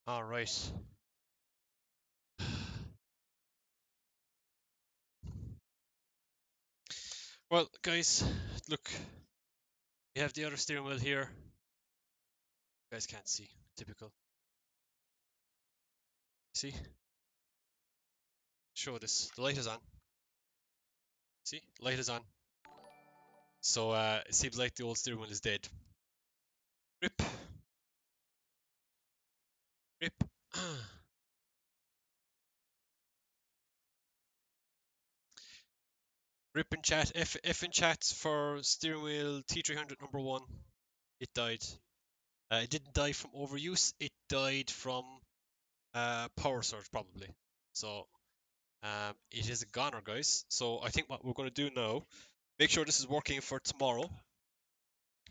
All right. Well, guys, look, we have the other steering wheel here. You guys can't see. Typical. See? Show this. The light is on. See? Light is on. So it seems like the old steering wheel is dead. Rip. Rip. Rip in chat. F in chat for steering wheel T300 number one. It died. It didn't die from overuse. It died from power surge probably. So it is a goner, guys. So I think what we're going to do now, make sure this is working for tomorrow.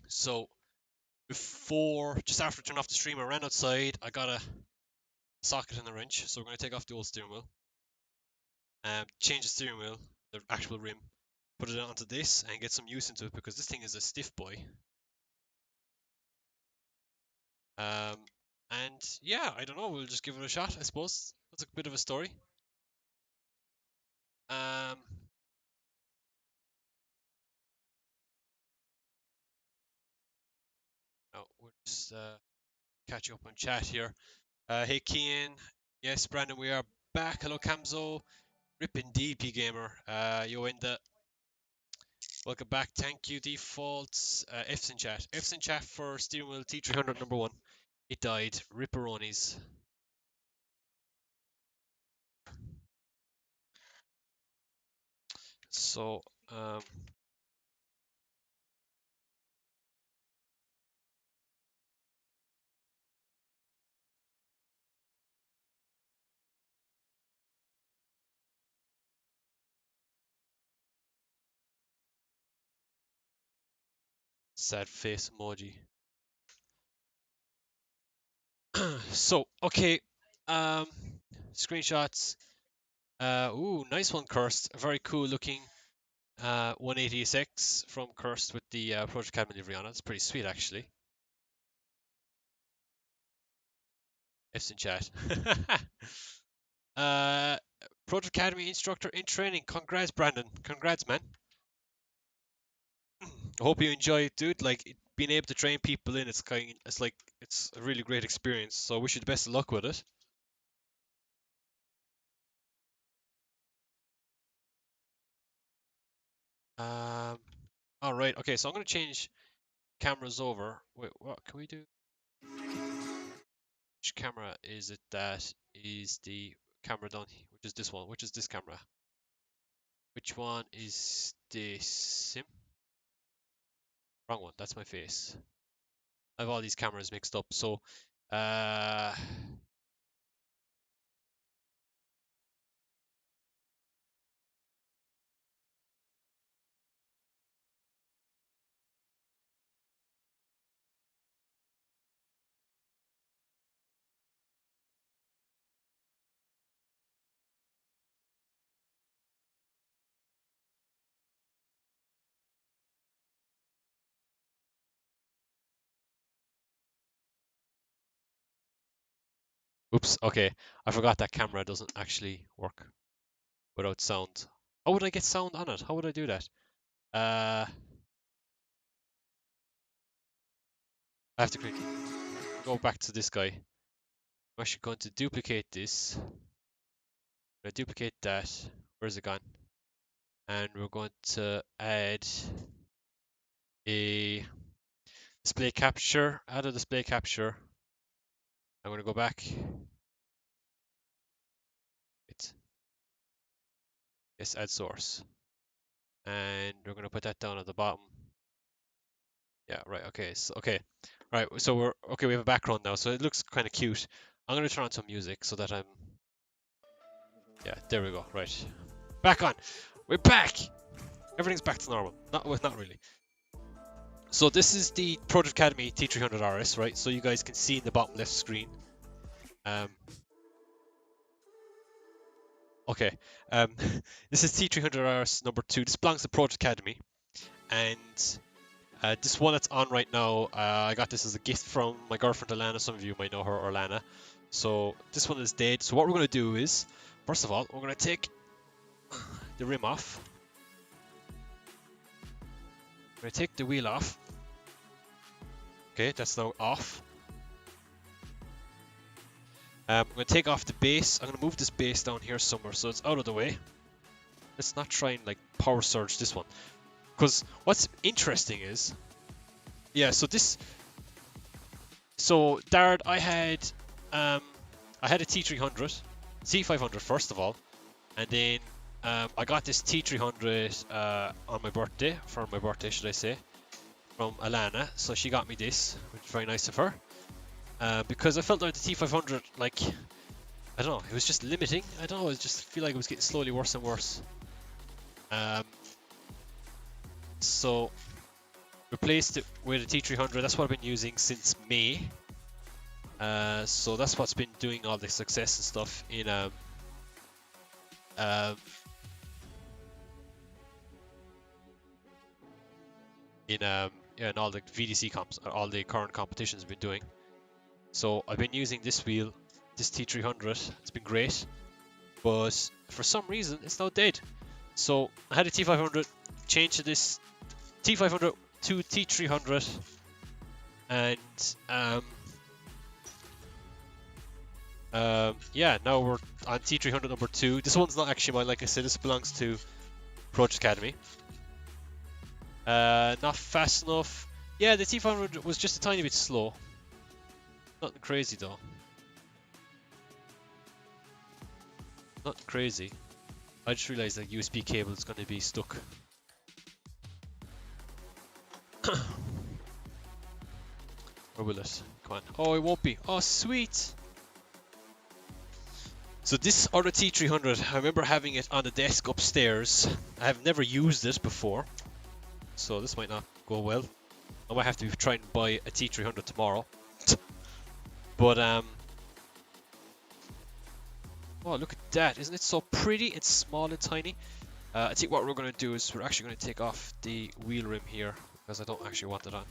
So just after I turned off the stream, I ran outside. I got a socket and a wrench. So we're going to take off the old steering wheel, change the steering wheel, the actual rim, put it onto this, and get some use into it because this thing is a stiff boy. Um, and yeah, I don't know. We'll just give it a shot, I suppose. That's a bit of a story. Um, no, we'll just catch you up on chat here. Hey, Kian. Yes, Brandon, we are back. Hello, Camzo. Ripping DP Gamer. Yo, in the welcome back. Thank you, defaults. F's in chat. F's in chat for steering wheel T300 number one. It died. Ripperonis. So, sad face emoji. So, okay. Screenshots. Ooh, nice one, Cursed. Very cool looking 186 from Cursed with the Project Academy livery on it. It's pretty sweet, actually. F's in chat. Project Academy instructor in training. Congrats, Brandon. Congrats, man. I hope you enjoy it, dude. Like being able to train people in, it's a really great experience. So I wish you the best of luck with it. Um, all right. Okay, so I'm gonna change cameras over. Wait, what can we do? Which camera is it that is the camera done? Which is this one? Which is this camera? Which one is this? Wrong one. That's my face. I have all these cameras mixed up. So, uh, oops. Okay, I forgot that camera doesn't actually work without sound. How would I get sound on it? How would I do that? I have to go back to this guy. I'm actually going to duplicate this. I'm going to duplicate that. Where's it gone? And we're going to add a display capture. Add a display capture. I'm going to go back. Yes, add source. And we're going to put that down at the bottom. Yeah, right. Okay. So, okay. Right. So we have a background now. So it looks kind of cute. I'm going to turn on some music so that yeah, there we go. Right. Back on. We're back. Everything's back to normal. Not really. So this is the Project Academy T300 RS, right? So you guys can see in the bottom left screen. Okay. This is T300 RS number 2. This belongs to Project Academy. And this one that's on right now, I got this as a gift from my girlfriend Alana. Some of you might know her, Orlana. So this one is dead. So what we're going to do is, first of all, we're going to take the rim off. We're going to take the wheel off. Okay, that's now off. I'm going to take off the base. I'm going to move this base down here somewhere so it's out of the way. Let's not try and like power surge this one. Because what's interesting is, yeah, so Dard, I had a T300, C500 first of all, and then I got this T300 on my birthday, for my birthday should I say, from Alana. So she got me this, which is very nice of her. Because I felt like the T500, like, I don't know, it was just limiting. I don't know, I just feel like it was getting slowly worse and worse. So replaced it with a T300. That's what I've been using since May. So that's what's been doing all the success and stuff in yeah, in all the VDC comps, all the current competitions have been doing. So I've been using this wheel, this T300. It's been great, but for some reason it's now dead. So I had a T500, changed to this T500 to T300, and yeah, now we're on T300 number 2. This one's not actually mine, like I said, this belongs to Project Academy. Not fast enough. Yeah, the T500 was just a tiny bit slow. Nothing crazy though. Nothing crazy. I just realized that USB cable is going to be stuck. Or will it? Come on. Oh, it won't be. Oh, sweet! So this other T300, I remember having it on the desk upstairs. I have never used it before, so this might not go well. I might have to try and buy a T300 tomorrow. But oh, look at that! Isn't it so pretty? It's small and tiny. I think what we're going to do is we're actually going to take off the wheel rim here because I don't actually want it on.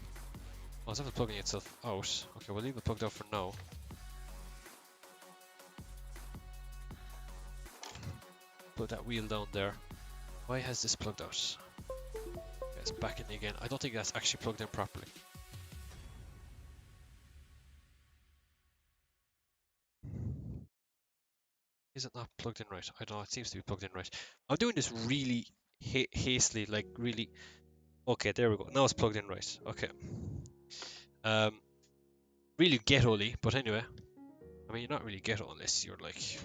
Oh, it's not plugging itself out. Okay, we'll leave it plugged out for now. Put that wheel down there. Why has this plugged out? Okay, it's back in again. I don't think that's actually plugged in properly. Is it not plugged in right? I don't know, it seems to be plugged in right. I'm doing this really hastily, like really... Okay, there we go. Now it's plugged in right. Okay. Really ghetto-ly, but anyway. I mean, you're not really ghetto unless you're like...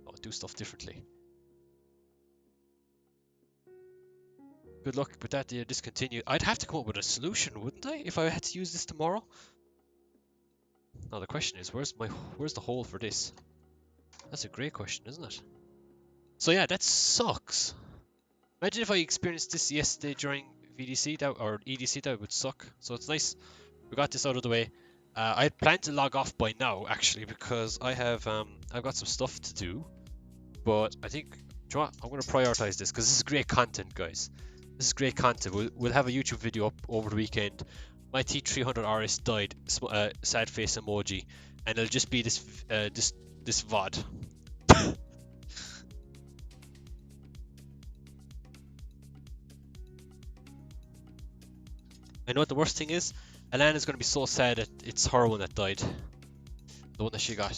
Oh, do stuff differently. Good luck with that discontinued. I'd have to come up with a solution, wouldn't I, if I had to use this tomorrow? Now the question is, where's the hole for this? That's a great question, isn't it? So yeah, that sucks. Imagine if I experienced this yesterday during VDC or EDC, that would suck. So it's nice we got this out of the way. I had planned to log off by now actually because I have I've got some stuff to do. But I think, do you know what? I'm going to prioritize this because this is great content, guys. This is great content. We'll have a YouTube video up over the weekend. My T300 RS died, sad face emoji, and it'll just be this this VOD. I know what the worst thing is. Alana's going to be so sad that it's her one that died. The one that she got.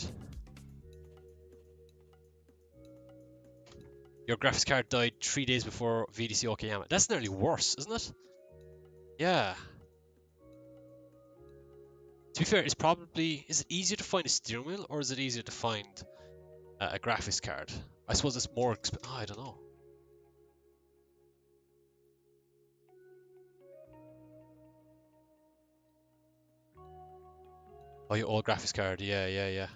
Your graphics card died 3 days before VDC Okayama. That's nearly worse, isn't it? Yeah. To be fair, is it easier to find a steering wheel or is it easier to find a graphics card? I suppose it's more expensive. Oh, I don't know. Oh, your old graphics card. Yeah.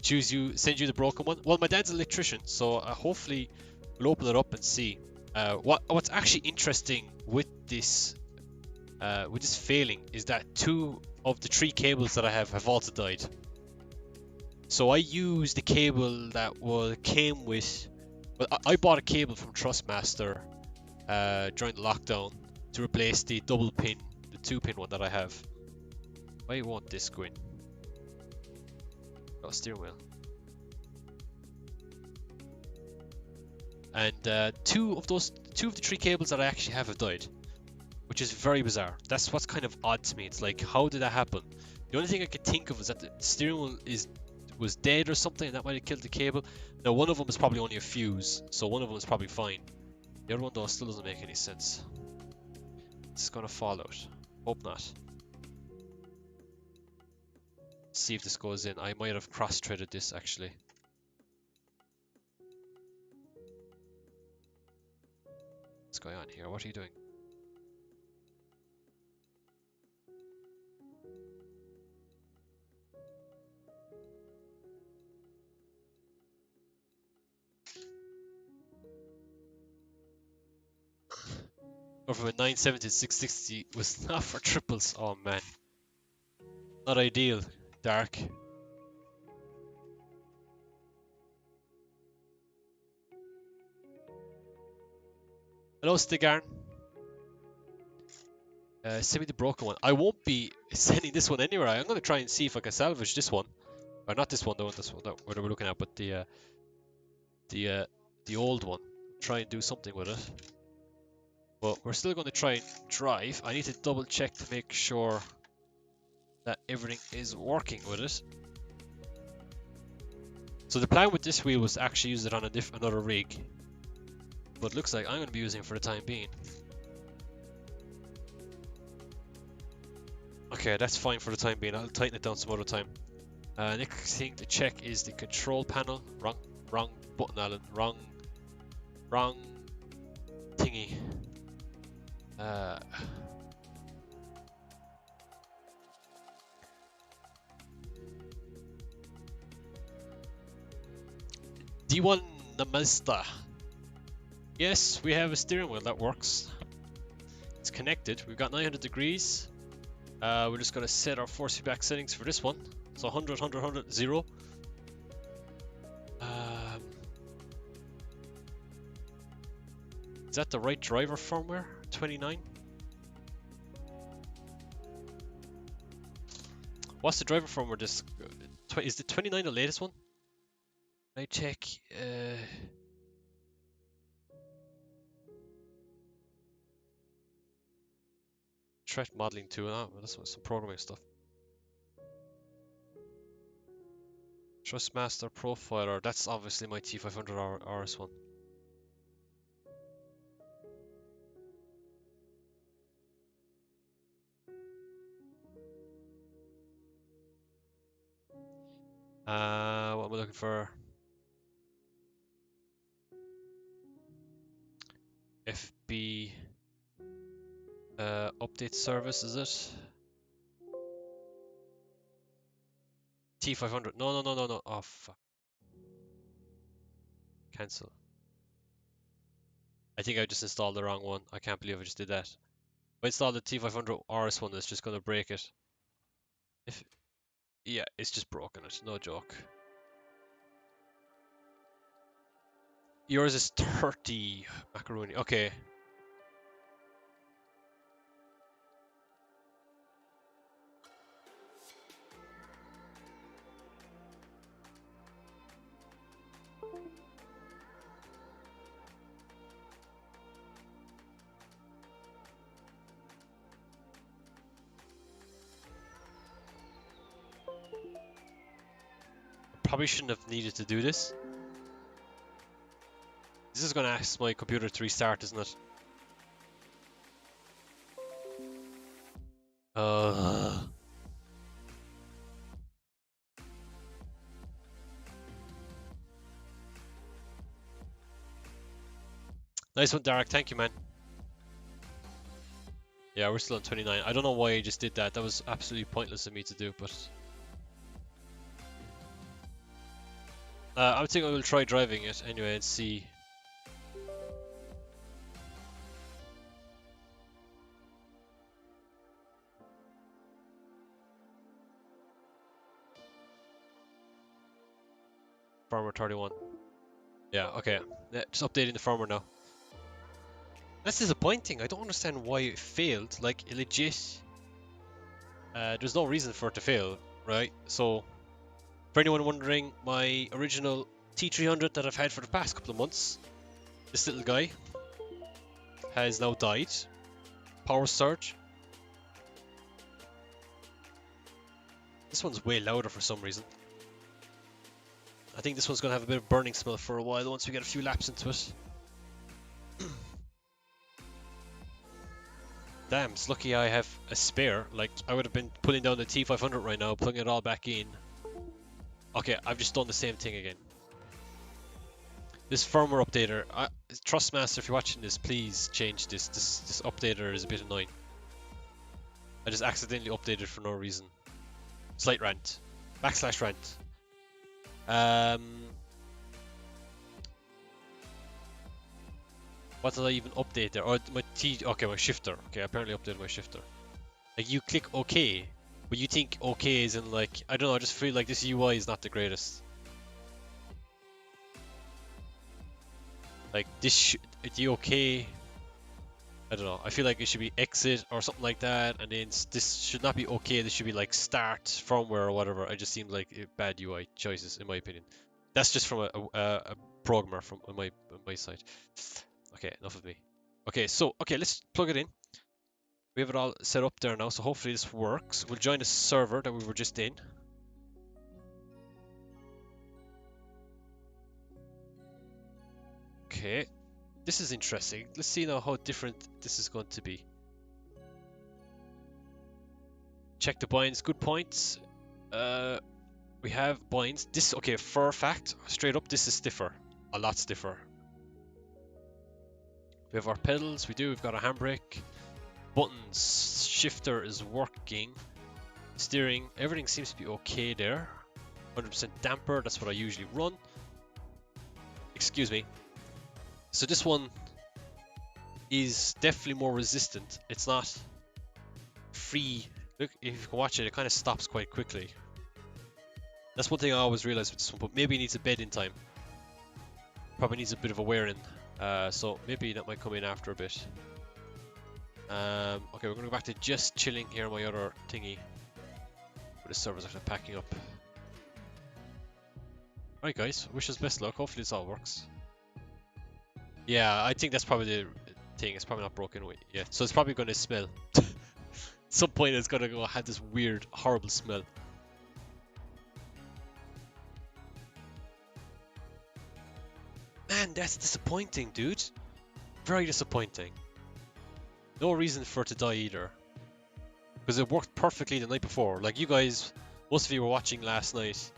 Send you the broken one. Well, my dad's an electrician, so hopefully we'll open it up and see. What's actually interesting with this failing is that 2 of the 3 cables that I have also died. So I used the cable that came with. Well, I bought a cable from Trustmaster during the lockdown, to replace the double pin, the 2-pin one that I have. Why won't this go in? Oh, steering wheel. And two of the 3 cables that I actually have died, which is very bizarre. That's what's kind of odd to me. It's like, how did that happen? The only thing I could think of is that the steering wheel was dead or something, and that might have killed the cable. Now, one of them is probably only a fuse, so one of them is probably fine. The other one, though, still doesn't make any sense. It's gonna fall out. Hope not. See if this goes in. I might have cross-threaded this, actually. What's going on here? What are you doing? Or from a 970 to 660 was not for triples. Oh man. Not ideal, Dark. Hello, Stigarn. Send me the broken one. I won't be sending this one anywhere. I'm gonna try and see if I can salvage this one. Or not this one, the one this one that we're looking at, but the old one. Try and do something with it. But we're still going to try and drive. I need to double check to make sure that everything is working with it. So the plan with this wheel was to actually use it on another rig. But it looks like I'm going to be using it for the time being. Okay, that's fine for the time being. I'll tighten it down some other time. Next thing to check is the control panel. Wrong button, Alan. Wrong thingy. D1 Namasta. Yes, we have a steering wheel that works. It's connected. We've got 900 degrees. We're just going to set our force feedback settings for this one. So 100, 100, 100, 0. Is that the right driver firmware? 29? What's the driver firmware? This is the 29 the latest one? I check. Threat modeling too. Oh, that's some programming stuff. Trustmaster Profiler. That's obviously my T500 RS one. What am I looking for? FB update service, is it? T500. No. Oh, fuck. Cancel. I think I just installed the wrong one. I can't believe I just did that. If I installed the T500 RS one, it's just going to break it. Yeah, it's just broken. It's no joke. Yours is 30 macaroni. Okay. Probably shouldn't have needed to do this. This is going to ask my computer to restart, isn't it? Nice one, Derek. Thank you, man. Yeah, we're still on 29. I don't know why I just did that. That was absolutely pointless of me to do, but... I think I will try driving it anyway and see. Farmer 31. Yeah, okay. Yeah, just updating the farmer now. That's disappointing. I don't understand why it failed. Like, legit. There's no reason for it to fail, right? So, for anyone wondering, my original T300 that I've had for the past couple of months, this little guy, has now died. Power surge. This one's way louder for some reason. I think this one's going to have a bit of burning smell for a while once we get a few laps into it. Damn, it's lucky I have a spare. Like, I would have been pulling down the T500 right now, putting it all back in. Okay, I've just done the same thing again. This firmware updater, Trustmaster, if you're watching this, please change this. This updater is a bit annoying. I just accidentally updated for no reason. Slight rant. / rant. What did I even update there? Oh, okay, my shifter. Okay, I apparently updated my shifter. Like, you click OK, but you think OK is in, like, I don't know, I just feel like this UI is not the greatest. Like, the OK, I don't know, I feel like it should be exit or something like that, and then this should not be OK, this should be like start firmware or whatever. It just seemed like bad UI choices, in my opinion. That's just from a programmer from my side. Okay, enough of me. Okay, so, let's plug it in. We have it all set up there now, so hopefully this works. We'll join the server that we were just in. Okay, this is interesting. Let's see now how different this is going to be. Check the binds, good points. We have binds. This, okay, for a fact, straight up, this is stiffer. A lot stiffer. We have our pedals, we've got a handbrake. Buttons, shifter is working. Steering, everything seems to be okay there. 100% damper, that's what I usually run. Excuse me. So this one is definitely more resistant. It's not free. Look, if you can watch it, it kind of stops quite quickly. That's one thing I always realize with this one, but maybe it needs a bed in time. Probably needs a bit of a wear in. So maybe that might come in after a bit. Okay, we're going to go back to just chilling here on my other thingy. But the server's actually packing up. Alright guys, wish us best luck. Hopefully this all works. Yeah, I think that's probably the thing. It's probably not broken yet. So it's probably going to smell. At some point it's going to go have this weird, horrible smell. Man, that's disappointing, dude. Very disappointing. No reason for it to die either. Because it worked perfectly the night before. Like, you guys, most of you were watching last night,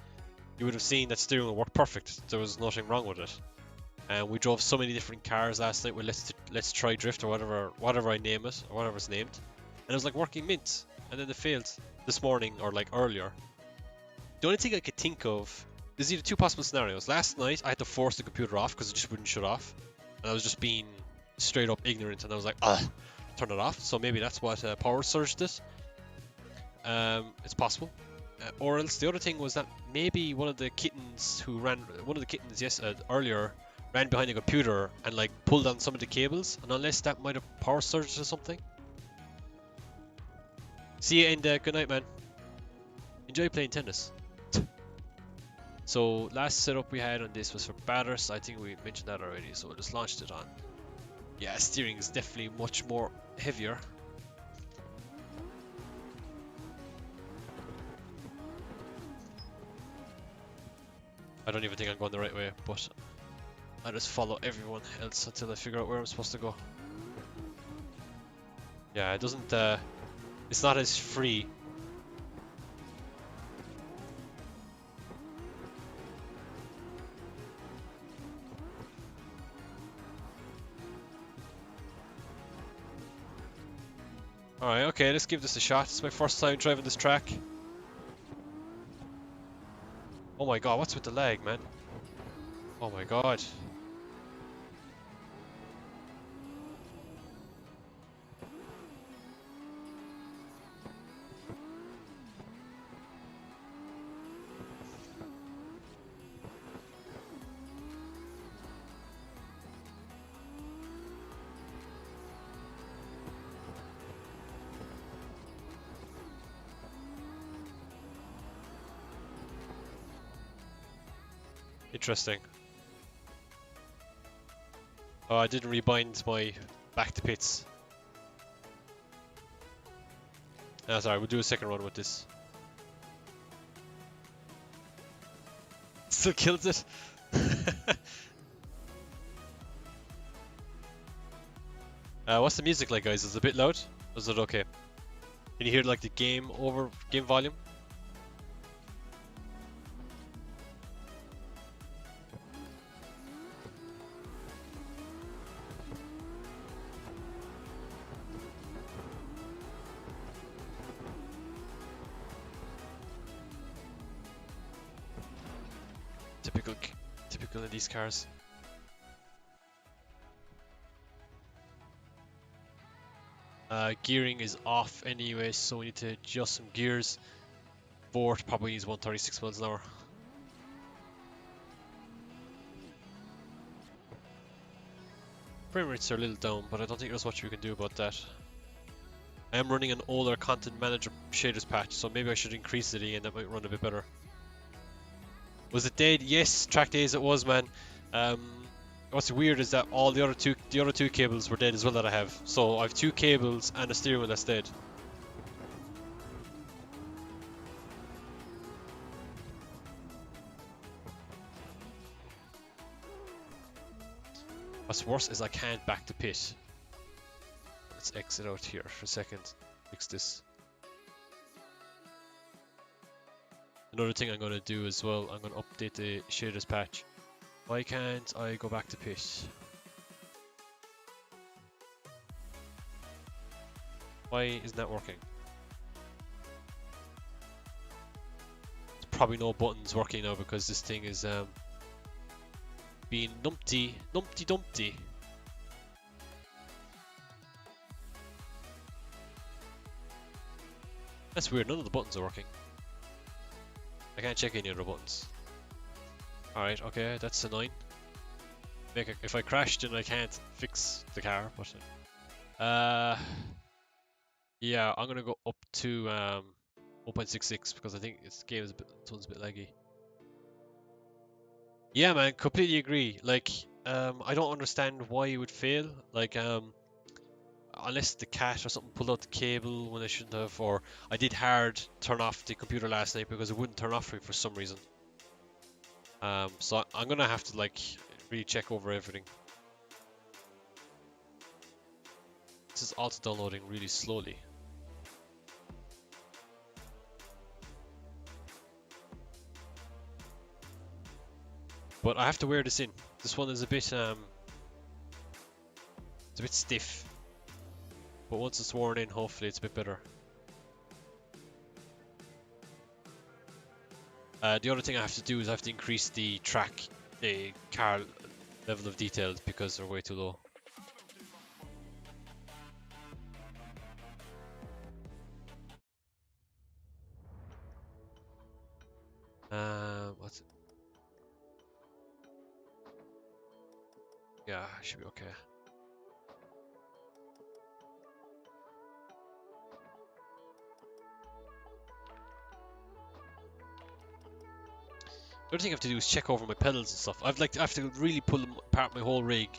you would have seen that steering wheel worked perfect. There was nothing wrong with it. And we drove so many different cars last night with Let's Try Drift or whatever I name it, or whatever it's named. And it was like working mint. And then it failed this morning, or like earlier. The only thing I could think of, there's either two possible scenarios. Last night I had to force the computer off because it just wouldn't shut off. And I was just being straight up ignorant, and I was like, turn it off. So maybe that's what power surged it. It's possible. Or else the other thing was that maybe one of the kittens earlier ran behind the computer and like pulled on some of the cables, and unless that might have power surged or something. See you, and good night, man. Enjoy playing tennis. So last setup we had on this was for batters. I think we mentioned that already, so we just launched it on. Yeah, steering is definitely much more heavier. I don't even think I'm going the right way, but I just follow everyone else until I figure out where I'm supposed to go. Yeah, it doesn't, it's not as free. Alright, okay, let's give this a shot. It's my first time driving this track. Oh my god, what's with the lag, man? Oh my god. Interesting. Oh, I didn't rebind my back to pits. Sorry, we'll do a second run with this. Still kills it. What's the music like, guys? Is it a bit loud? Or is it okay? Can you hear like the game volume? Typical in these cars. Gearing is off anyway, so we need to adjust some gears. Sport probably needs 136 miles an hour. Frame rates are a little down, but I don't think there's much we can do about that. I am running an older content manager shaders patch, so maybe I should increase it and that might run a bit better. Was it dead? Yes, track days it was, man. What's weird is that all the other two cables were dead as well that I have. So I have 2 cables and a steering wheel that's dead. What's worse is I can't back to pit. Let's exit out here for a second. Fix this. Another thing I'm going to do as well, I'm going to update the shaders patch. Why can't I go back to pit? Why isn't that working? There's probably no buttons working now because this thing is being numpty dumpty. That's weird, none of the buttons are working. I can't check any other buttons. Alright, okay, that's annoying. If I crashed then I can't fix the car, but yeah, I'm gonna go up to 1.66 because I think this game is a bit laggy. Yeah, man, completely agree. Like, I don't understand why you would fail. Like, unless the cat or something pulled out the cable when I shouldn't have, or I did hard turn off the computer last night because it wouldn't turn off for me for some reason. So I'm gonna have to like really check over everything. This is also downloading really slowly. But I have to wear this in. This one is a bit it's a bit stiff. But once it's worn in, hopefully it's a bit better. The other thing I have to do is I have to increase the car level of detail because they're way too low. What's it? Yeah, should be okay. The other thing I have to do is check over my pedals and stuff. I have to really pull them apart my whole rig,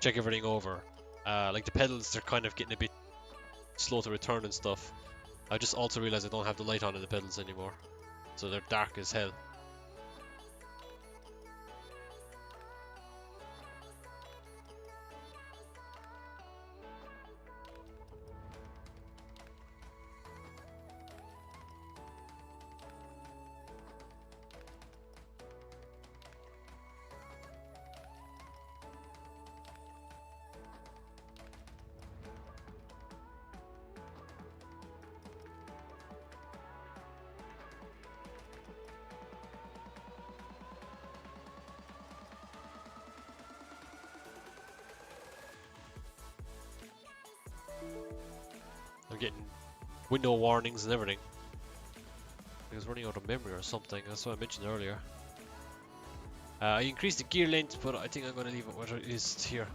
check everything over. Like the pedals, they're kind of getting a bit slow to return and stuff. I just also realized I don't have the light on in the pedals anymore, so they're dark as hell. I'm getting window warnings and everything. I was running out of memory or something, that's what I mentioned earlier. I increased the gear length, but I think I'm going to leave it where it is here.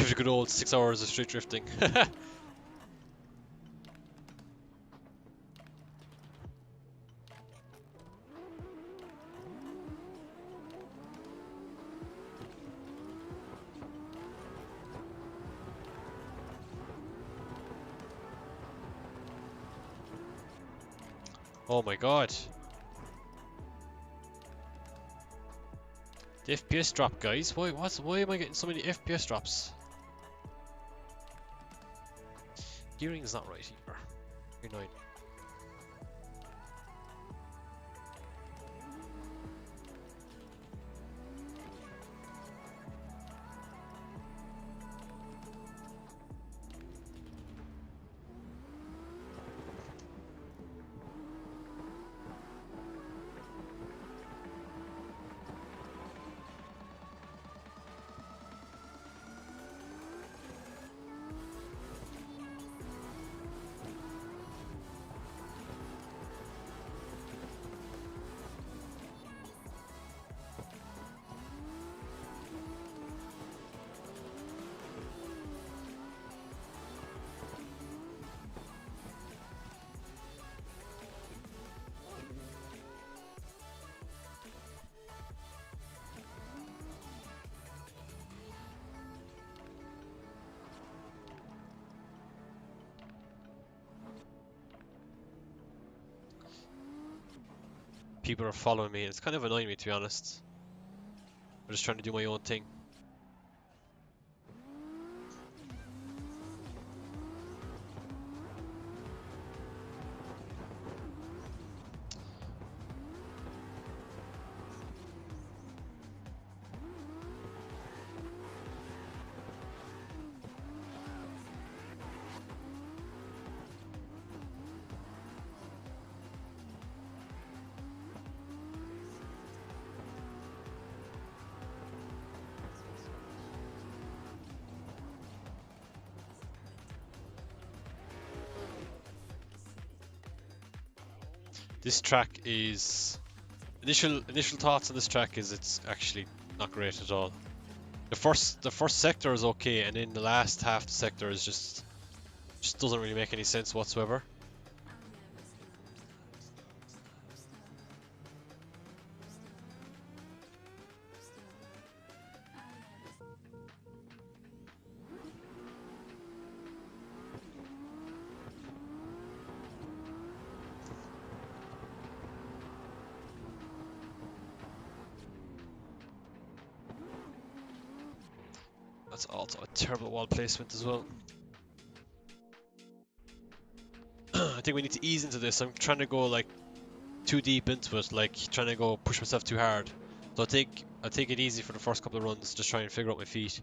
Give it a good old 6 hours of street drifting. Oh my god. The FPS drop, guys. Why am I getting so many FPS drops? Gearing is not right either. Gear 9. People are following me. It's kind of annoying me, to be honest. I'm just trying to do my own thing. This track is initial thoughts on this track is it's actually not great at all. The first sector is okay, and then the last half the sector is just doesn't really make any sense whatsoever. That's also a terrible wall placement as well. I think we need to ease into this. I'm trying to go like too deep into it, like trying to go push myself too hard. So I'll take it easy for the first couple of runs, just try and figure out my feet.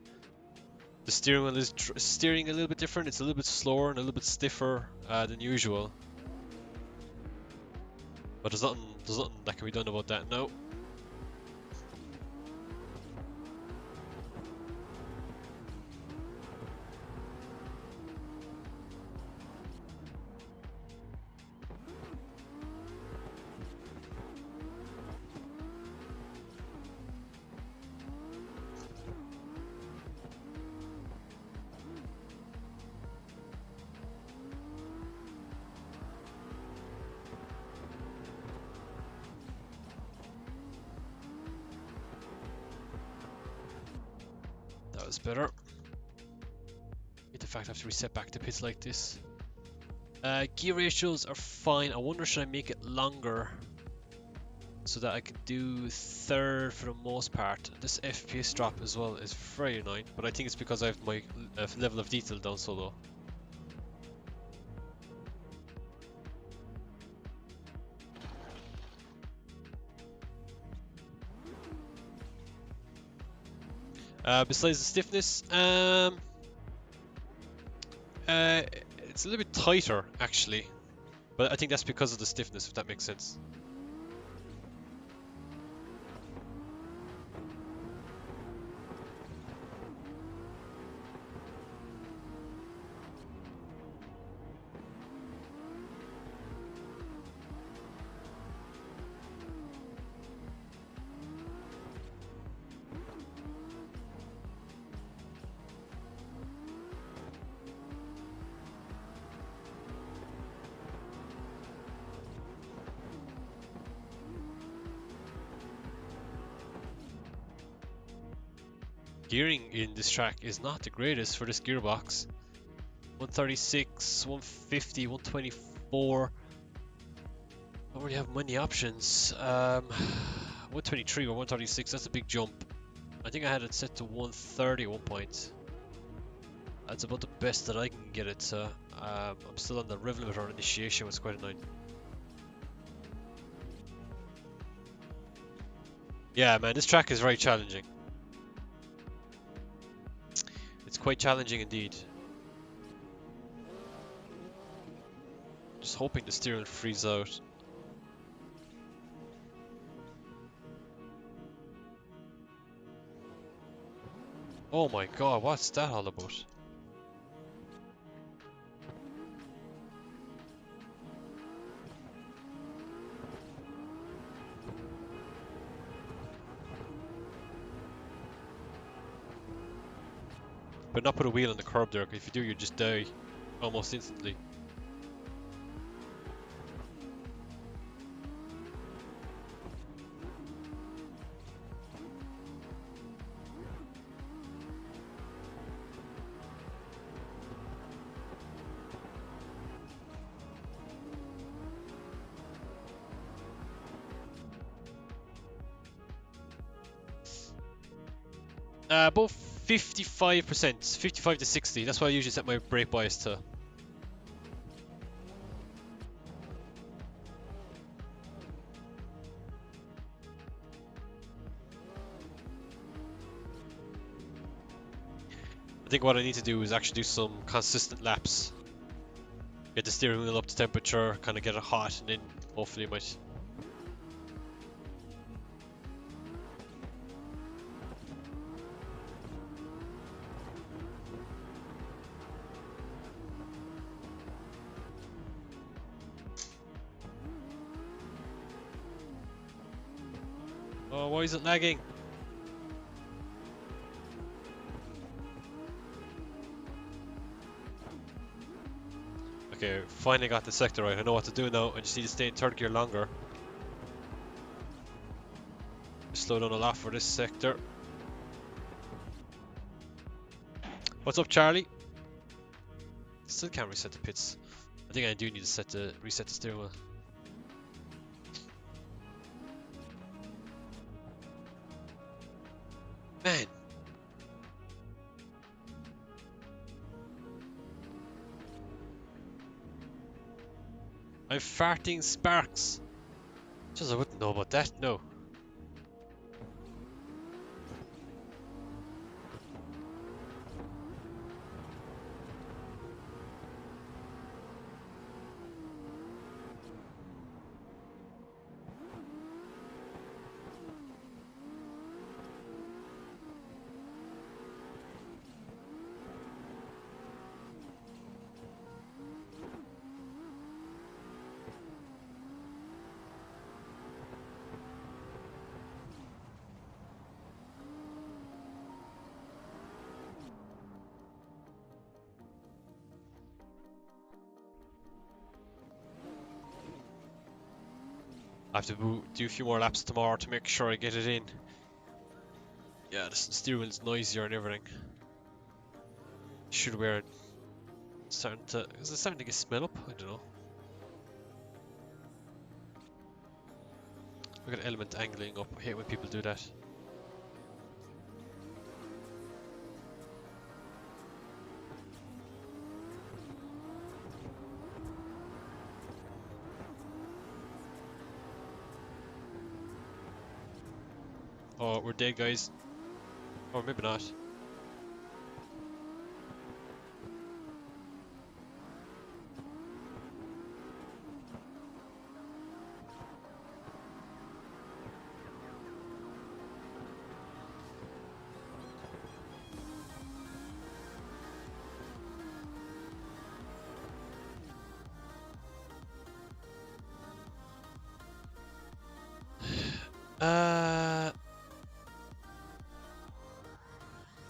The steering wheel is steering a little bit different. It's a little bit slower and a little bit stiffer than usual. But there's nothing that can be done about that now. That was better. The fact I have to reset back to pits like this. Gear ratios are fine. I wonder should I make it longer so that I can do third for the most part. This FPS drop as well is very annoying, but I think it's because I have my level of detail down so low. Besides the stiffness, it's a little bit tighter actually, but I think that's because of the stiffness, if that makes sense. gearing in this track is not the greatest for this gearbox. 136, 150, 124. I don't really have many options. 123 or 136, that's a big jump. I think I had it set to 130 at one point. That's about the best that I can get it to. I'm still on the rev limiter on initiation, which is quite annoying. Yeah, man, this track is very challenging. It's quite challenging indeed. Just hoping the steering will freeze out. Oh my god, what's that all about? But not put a wheel on the curb there, 'cause if you do, you just die almost instantly. About 55%, 55 to 60. That's what I usually set my brake bias to. I think what I need to do is actually do some consistent laps. Get the steering wheel up to temperature, kind of get it hot, and then hopefully it might... Oh, why is it lagging? Okay, finally got the sector right. I know what to do now. I just need to stay in third gear longer. Slow down a lot for this sector. What's up, Charlie? Still can't reset the pits. I think I do need to reset the steering wheel. Man. I'm farting sparks. Just I wouldn't know about that, no. I have to do a few more laps tomorrow to make sure I get it in. Yeah, the steering wheel's noisier and everything. Should wear it. Is it starting to get smell up? I don't know. Look at element angling up. I hate when people do that. Oh, we're dead, guys. Or maybe not.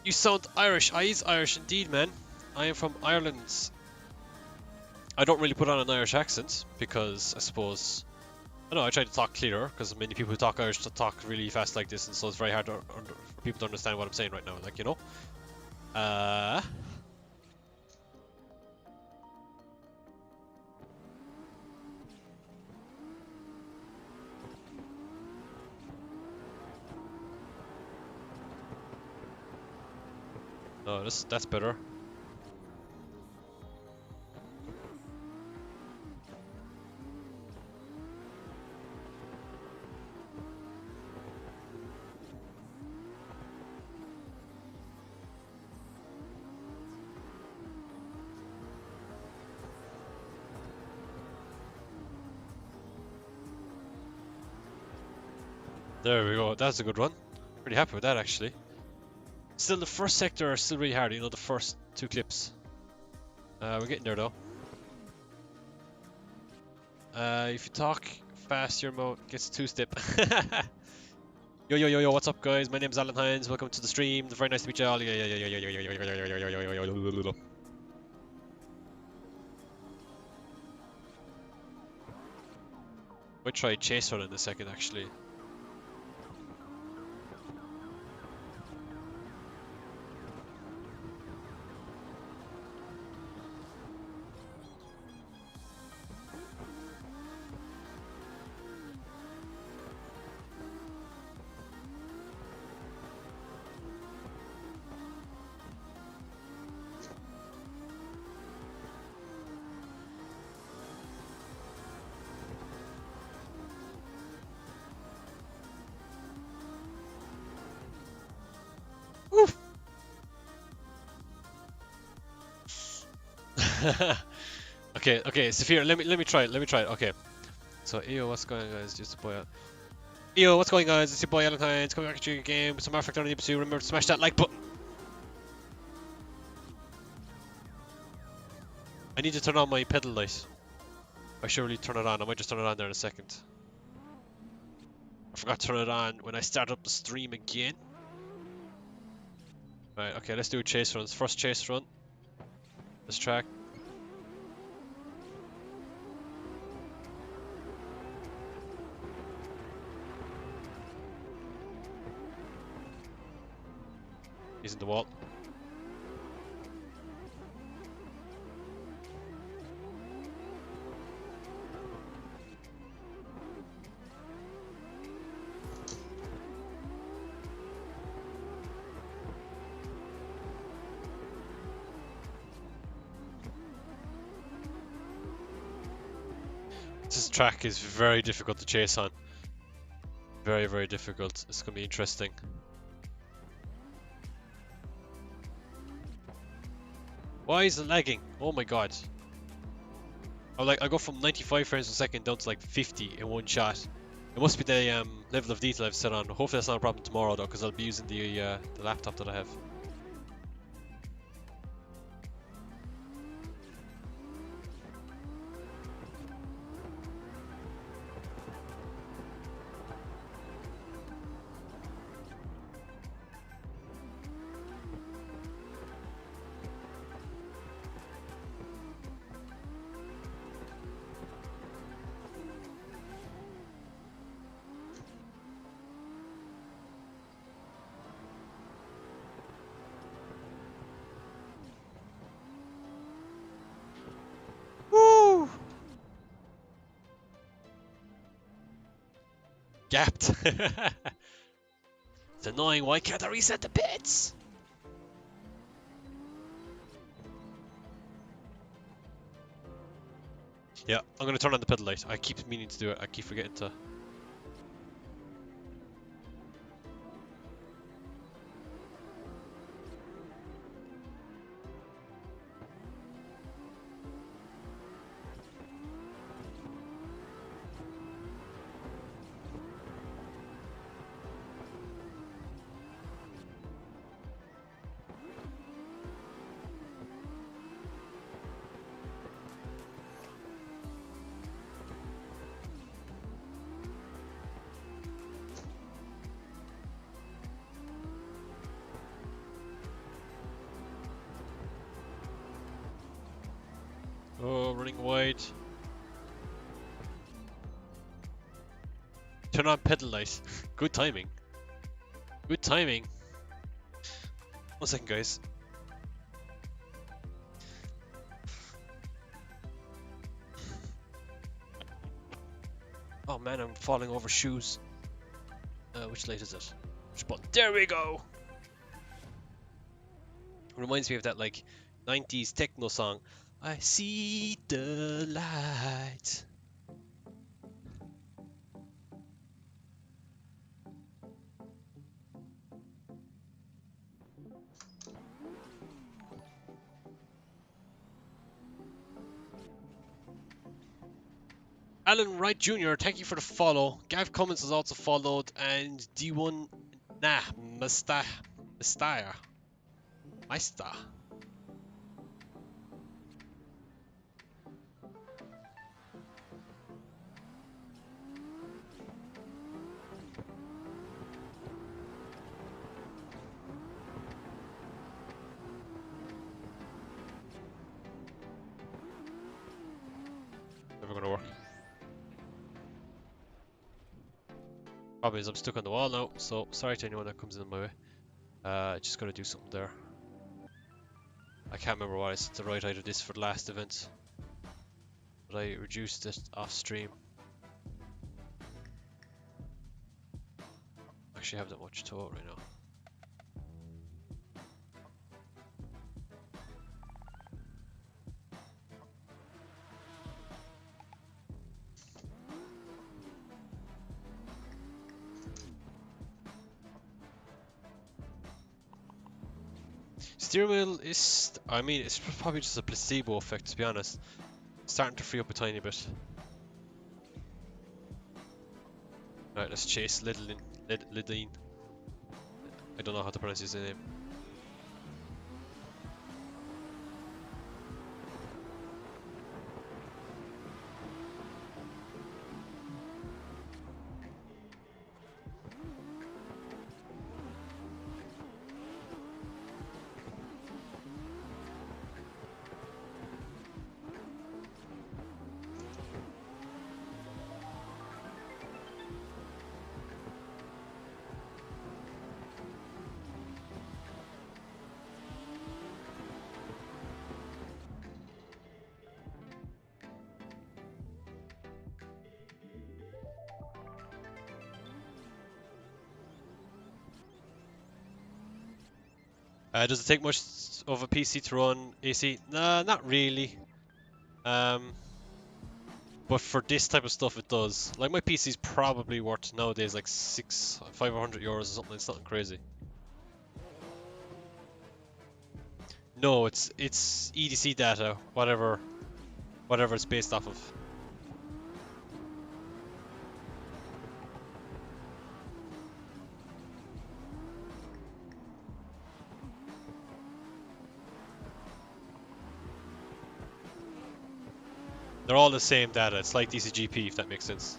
You sound Irish. I is Irish indeed, man. I am from Ireland. I don't really put on an Irish accent because I suppose I know I try to talk clearer because many people who talk Irish talk really fast like this, and so it's very hard for people to understand what I'm saying right now. Like, you know. No, that's better. There we go. That's a good run. Pretty happy with that actually. Still, the first sector are still really hard. You know, the first 2 clips. We're getting there though. If you talk fast, your mouth gets 2-step. Yo yo yo yo, what's up guys? My name is Alan Hines. Welcome to the stream. Very nice to meet you all. Might try chase run in a second actually. Okay, Saphir, let me try it. Okay. So, yo, what's going on, guys? Just a boy. Yo, what's going on, guys? It's your boy Alan Hines coming back to your game with some more factor on the episode. Remember to smash that like button. I need to turn on my pedal light. I should really turn it on. I might just turn it on there in a second. I forgot to turn it on when I start up the stream again. Right, okay, let's do a chase run. First chase run. This track. He's in the wall. This track is very difficult to chase on. Very, very difficult. It's gonna be interesting. Why is it lagging? Oh my god. I go from 95 frames per second down to like 50 in one shot. It must be the level of detail I've set on. Hopefully that's not a problem tomorrow though, because I'll be using the laptop that I have. Gapped. It's annoying. Why can't I reset the bits? Yeah, I'm gonna turn on the pedal light. I keep meaning to do it. I keep forgetting to. Oh, running wide. Turn on pedal light. Good timing. Good timing. 1 second, guys. Oh man, I'm falling over shoes. Which light is it? Which button? There we go! Reminds me of that like 90s techno song. I see the light. Alan Wright Jr., thank you for the follow. Gav Cummins has also followed, and D1 Mestaya. Meister. Never gonna work. Probably as I'm stuck on the wall now, so sorry to anyone that comes in my way. Just gotta do something there. I can't remember why I set the right height of this for the last event, but I reduced it off stream. Actually have that much to it right now. Steering wheel is, I mean, it's probably just a placebo effect, to be honest. It's starting to free up a tiny bit. Right, let's chase Lidine. I don't know how to pronounce his name. Does it take much of a PC to run AC? Nah, not really. But for this type of stuff, it does. Like my PC's probably worth nowadays like 500 euros or something. It's nothing crazy. No, it's EDC data, whatever it's based off of. They're all the same data. It's like DCGP, if that makes sense.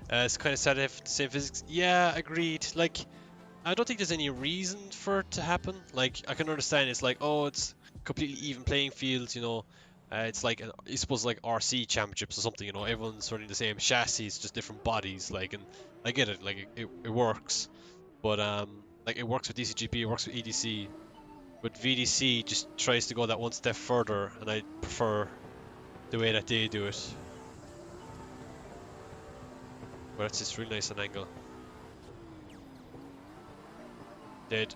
It's kind of sad if the same physics. Yeah, agreed. Like, I don't think there's any reason for it to happen. Like, I can understand it's like, oh, it's completely even playing field, you know. It's like, I suppose, like RC championships or something, you know. Everyone's running the same chassis, just different bodies. Like, and I get it. Like, it works, but like it works with DCGP, it works with EDC, but VDC just tries to go that one step further, and I prefer the way that they do it. But that's just really nice an angle. Dead.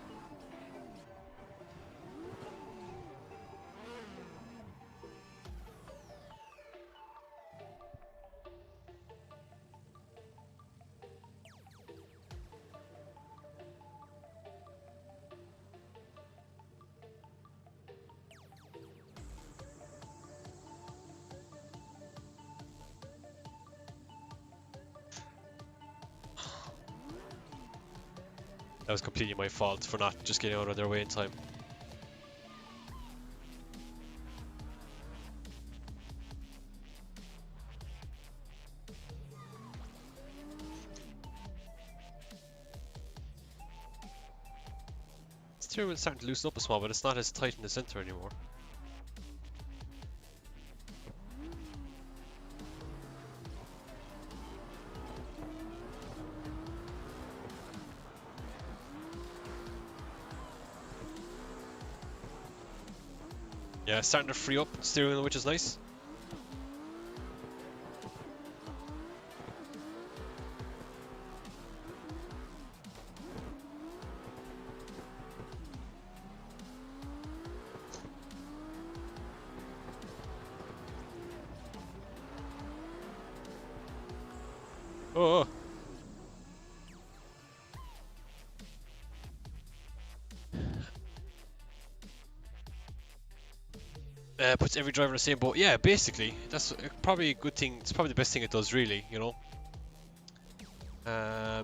That was completely my fault for not just getting out of their way in time. steering wheel's starting to loosen up a small, but it's not as tight in the center anymore. Yeah, it's starting to free up the steering wheel, which is nice. Oh. Puts every driver in the same boat. Yeah, basically, that's probably a good thing. It's probably the best thing it does, really, you know.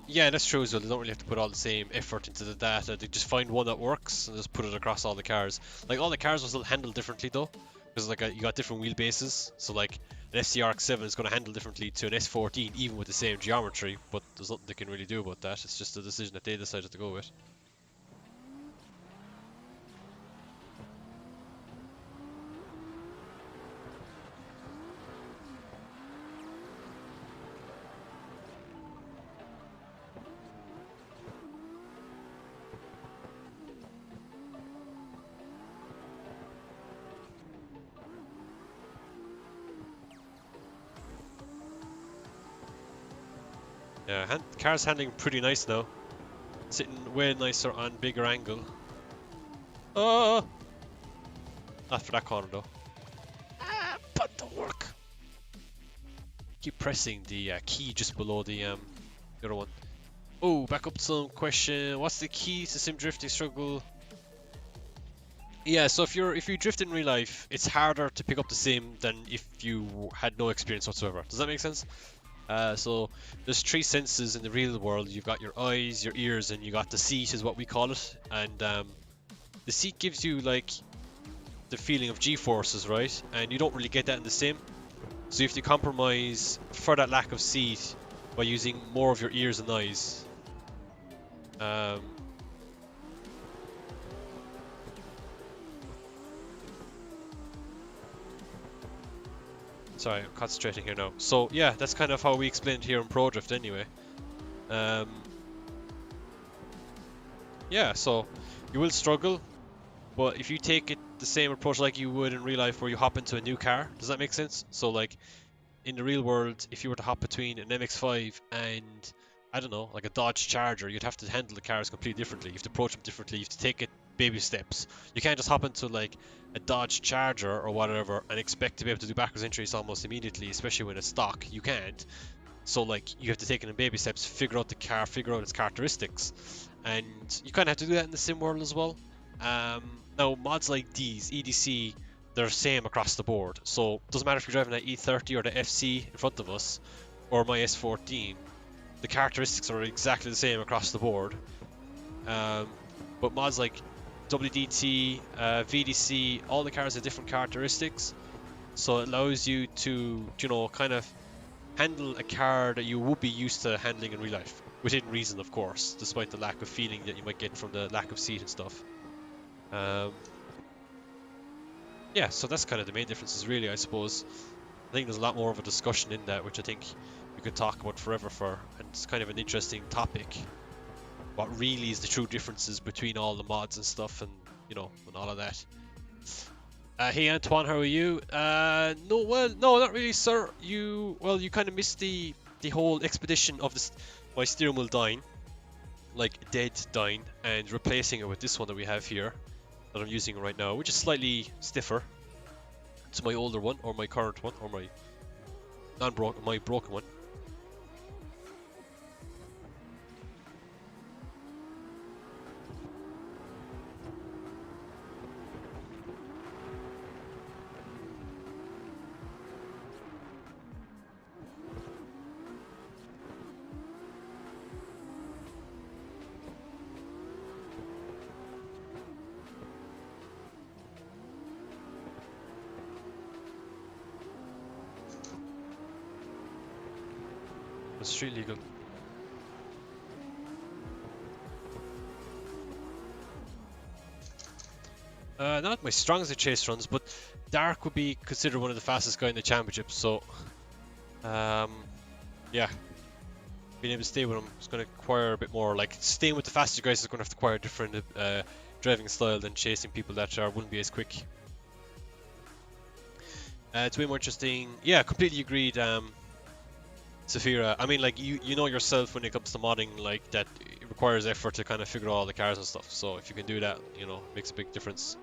Yeah, that's true as well. They don't really have to put all the same effort into the data. They just find one that works and just put it across all the cars. Like, all the cars will still handle differently, though. Because, like, you got different wheelbases. So, like, an FCRX7 is going to handle differently to an S14, even with the same geometry. But there's nothing they can really do about that. It's just a decision that they decided to go with. Yeah, car's handling pretty nice now. Sitting way nicer on bigger angle. Oh! Not for that corner though. Ah, but don't work. Keep pressing the key just below the other one. Oh, back up to some question. What's the key to sim drifting struggle? Yeah, so if you drift in real life, it's harder to pick up the sim than if you had no experience whatsoever. Does that make sense? So there's three senses in the real world. You've got your eyes, your ears, and you got the seat, is what we call it. And the seat gives you like the feeling of G-forces, right? And you don't really get that in the sim. So you have to compromise for that lack of seat by using more of your ears and eyes. Sorry, I'm concentrating here now. So yeah, that's kind of how we explained here in Pro Drift anyway. Yeah, so you will struggle, but if you take it the same approach like you would in real life where you hop into a new car, does that make sense? So like in the real world, if you were to hop between an MX-5 and I don't know, like a Dodge Charger, you'd have to handle the cars completely differently. You have to approach them differently. You have to take it baby steps. You can't just hop into like a Dodge Charger or whatever and expect to be able to do backwards entries almost immediately, especially when it's stock. You can't. So like you have to take it in baby steps, figure out the car, figure out its characteristics, and you kind of have to do that in the sim world as well. Now mods like these EDC, they're same across the board. So it doesn't matter if you're driving that E30 or the FC in front of us, or my S14. The characteristics are exactly the same across the board. But mods like WDT, VDC, all the cars have different characteristics. So it allows you to, you know, kind of handle a car that you would be used to handling in real life. Within reason, of course, despite the lack of feeling that you might get from the lack of seat and stuff. Yeah, so that's kind of the main differences really, I suppose. I think there's a lot more of a discussion in that, which I think we could talk about forever for, and it's kind of an interesting topic. What really is the true differences between all the mods and stuff, and you know, and all of that. Hey Antoine, how are you? No, well, no, not really, sir. You kind of missed the whole expedition of my steering wheel dying, like dead dying, and replacing it with this one that we have here, that I'm using right now, which is slightly stiffer to my older one, or my current one, or my broken one. It's street legal. Not my strongest at chase runs, but Dark would be considered one of the fastest guy in the championship. So, um, yeah, being able to stay with him is going to require a bit more. Like staying with the faster guys is going to have to require a different driving style than chasing people that wouldn't be as quick. It's way more interesting. Yeah, completely agreed. Saphira, I mean, like you know yourself when it comes to modding, like that it requires effort to kind of figure out all the cars and stuff. So if you can do that, you know, it makes a big difference.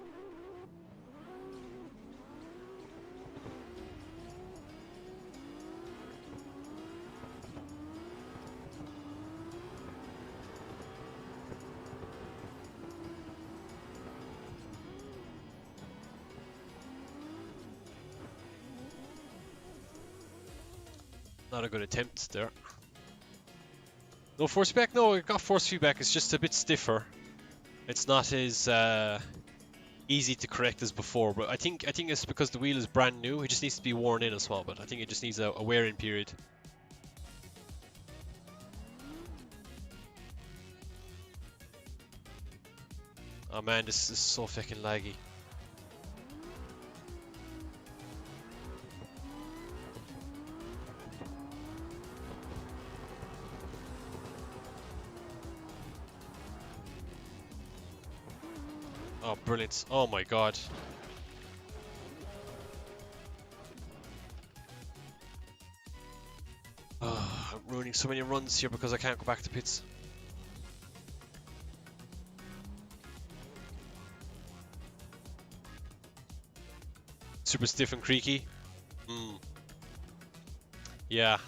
Not a good attempt there. No force feedback? No, it got force feedback. It's just a bit stiffer. It's not as easy to correct as before. But I think it's because the wheel is brand new. It just needs to be worn in a small bit. I think it just needs a wear-in period. Oh man, this is so fucking laggy. Oh, brilliant. Oh my god. Oh, I'm ruining so many runs here because I can't go back to pits. Super stiff and creaky. Yeah.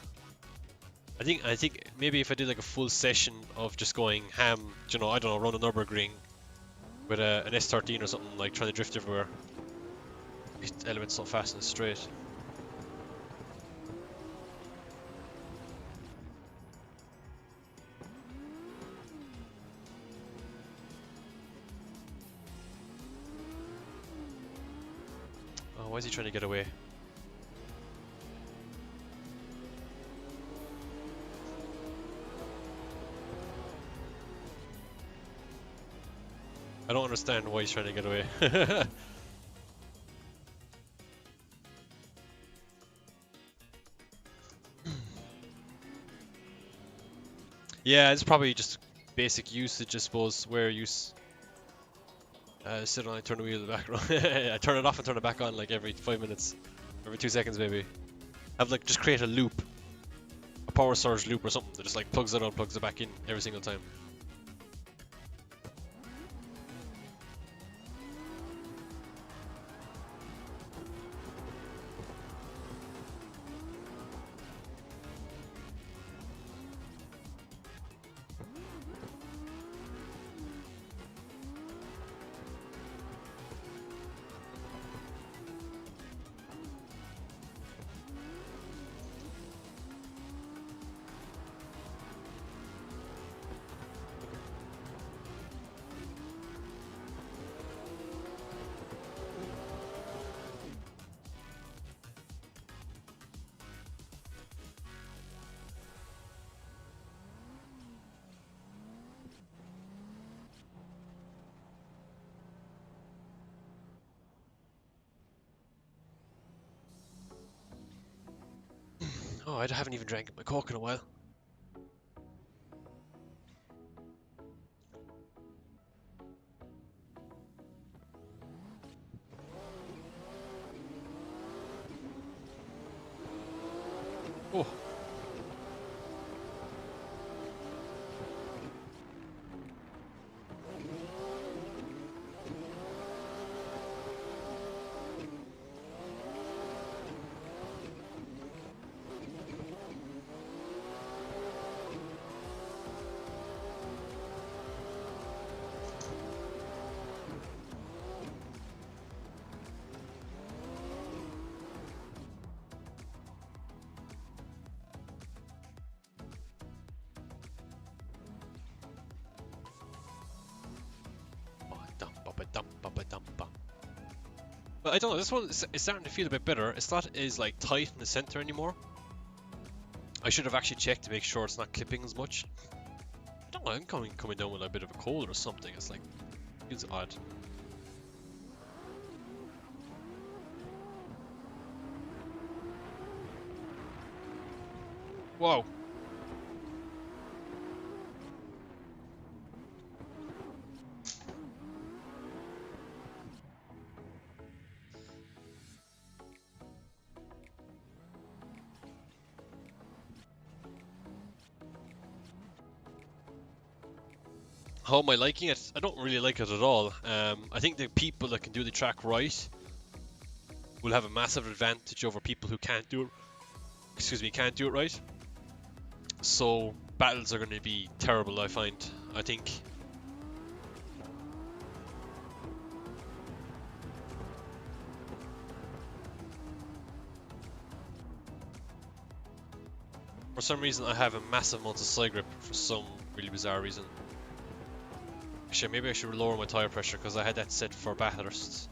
I think maybe if I did like a full session of just going ham, you know, I don't know, around the Nürburgring with an S13 or something, like trying to drift everywhere. These elements so fast and straight. Oh, why is he trying to get away? I don't understand why he's trying to get away. Yeah, it's probably just basic usage, I suppose, wear use. Sit on, I turn the wheel back around. I turn it off and turn it back on like every 5 minutes. Every 2 seconds maybe. Have like, just create a loop. A power surge loop or something that just like plugs it out, plugs it back in every single time. Oh, I haven't even drank my Coke in a while. Oh. But I don't know, this one is starting to feel a bit better. It's not as like tight in the center anymore. I should have actually checked to make sure it's not clipping as much. I don't know, I'm coming down with a bit of a cold or something. It's like, feels odd. Whoa. How am I liking it? I don't really like it at all. I think the people that can do the track right will have a massive advantage over people who can't do it. Excuse me, can't do it right. So battles are going to be terrible. I find. I think. For some reason, I have a massive amount of side grip for some really bizarre reason. Actually, maybe I should lower my tire pressure because I had that set for Bathurst.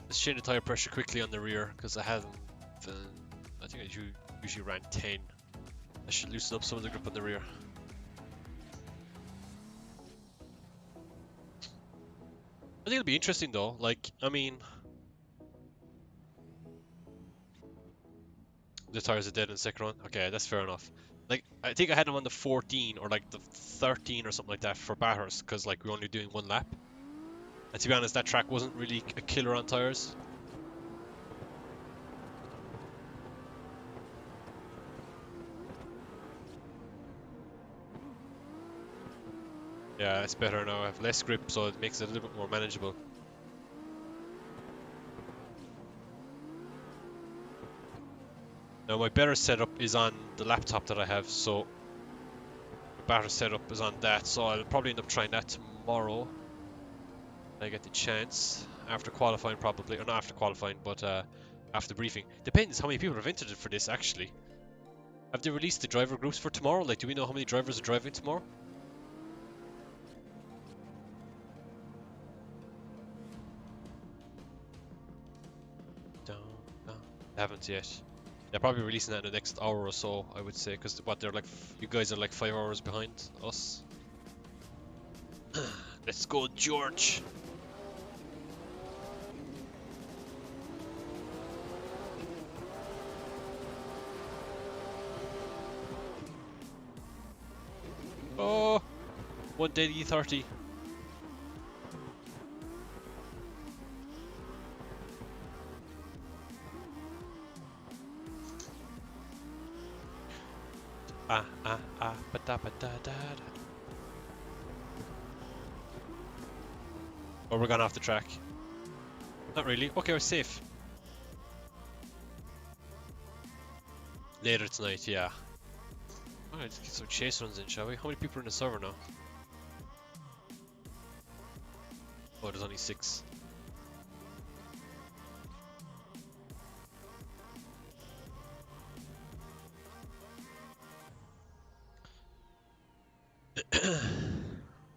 Let's change the tire pressure quickly on the rear because I haven't. I think I usually ran 10. I should loosen up some of the grip on the rear. I think it'll be interesting though. Like, I mean, the tires are dead in the second run. Okay, that's fair enough. Like, I think I had them on the 14 or like the 13 or something like that for Bathurst because like we were only doing one lap. And to be honest, that track wasn't really a killer on tires. Yeah, it's better now. I have less grip, so it makes it a little bit more manageable. Now my better setup is on the laptop that I have, so the better setup is on that, so I'll probably end up trying that tomorrow. I get the chance after qualifying, probably, or not after qualifying, but after the briefing. Depends how many people have entered it for this. Actually, have they released the driver groups for tomorrow? Like, do we know how many drivers are driving tomorrow? No, they haven't yet. They're probably releasing that in the next hour or so, I would say, because what they're like, you guys are like 5 hours behind us. Let's go, George. Oh, one dead E30. Ba da ba da da. Oh, we're gone off the track. Not really. Okay, we're safe. Later tonight, yeah. Alright, let's get some chase runs in, shall we? How many people are in the server now? Oh, there's only 6.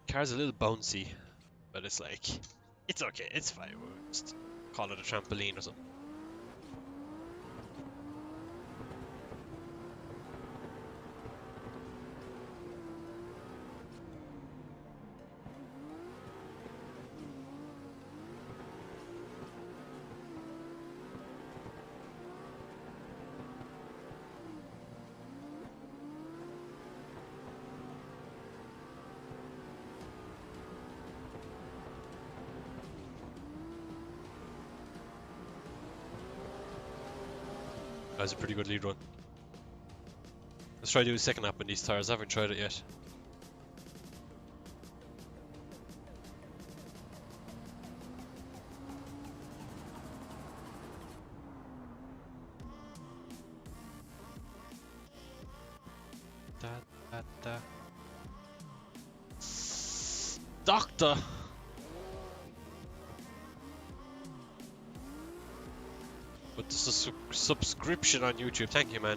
Car's a little bouncy, but it's like, it's okay, it's fine. We'll just call it a trampoline or something. That was a pretty good lead run. Let's try to do a second lap on these tires. I haven't tried it yet. Da, da, da. Doctor! With the subscription on YouTube. Thank you, man.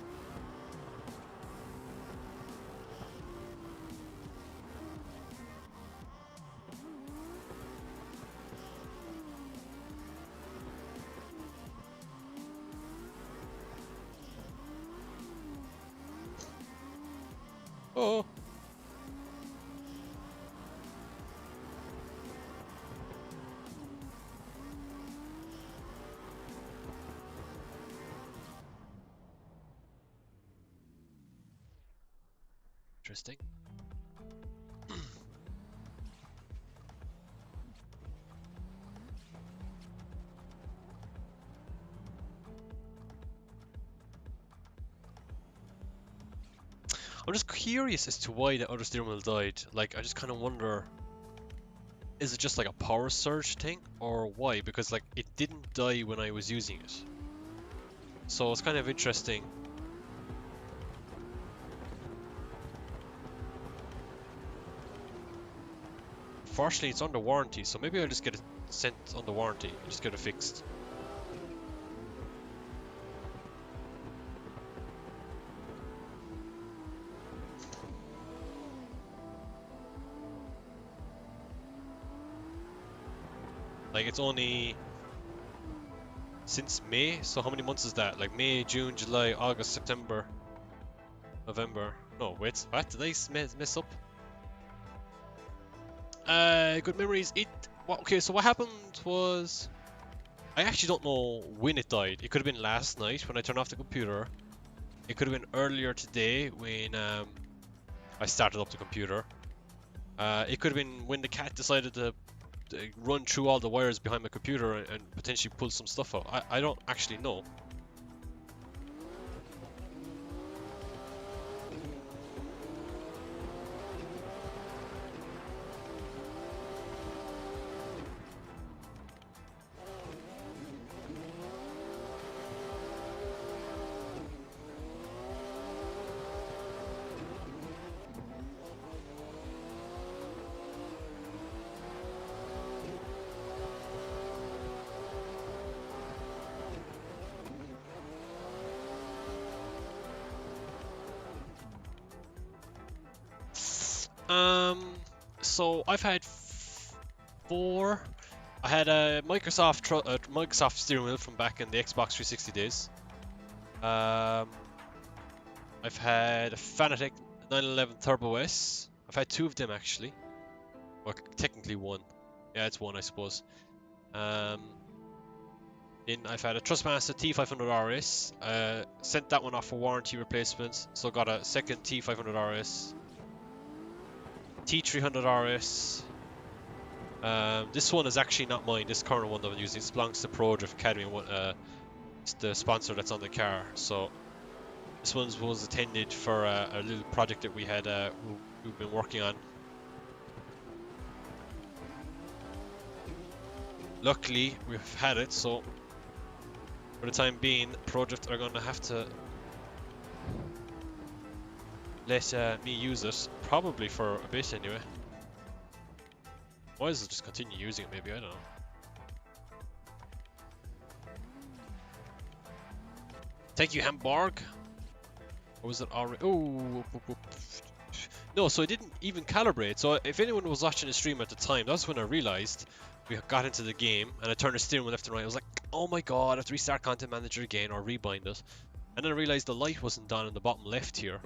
Oh. Interesting. I'm just curious as to why the other steering wheel died. Like, I just kind of wonder, is it just like a power surge thing, or why? Because like, it didn't die when I was using it. So it's kind of interesting. Fortunately, it's under warranty, so maybe I'll just get it sent under warranty and just get it fixed. Like, it's only since May, so how many months is that? Like May, June, July, August, September, November. No, wait, what? Did I mess up? Good memories. Okay, so what happened was, I actually don't know when it died. It could have been last night when I turned off the computer. It could have been earlier today when I started up the computer. It could have been when the cat decided to run through all the wires behind my computer and potentially pull some stuff out. I don't actually know. So I've had four. I had a Microsoft steering wheel from back in the Xbox 360 days. I've had a Fanatec 911 Turbo S. I've had two of them actually. Well, technically one. Yeah, it's one, I suppose. Then I've had a Trustmaster T500 RS. Sent that one off for warranty replacements, so got a second T500 RS. T300 RS. This one is actually not mine. This current one that I'm using belongs to ProDrift Academy. It's the sponsor that's on the car. So this one was intended for a little project that we had we've been working on. Luckily, we've had it, so for the time being, ProDrift are going to have to let me use it, probably for a bit anyway. Why does it just continue using it, maybe? I don't know. Thank you, Hamburg. Or was it already? Oh, no, so I didn't even calibrate. So if anyone was watching the stream at the time, that's when I realized we got into the game and I turned the steering wheel left and right. I was like, oh my god, I have to restart Content Manager again or rebind it. And then I realized the light wasn't on in the bottom left here.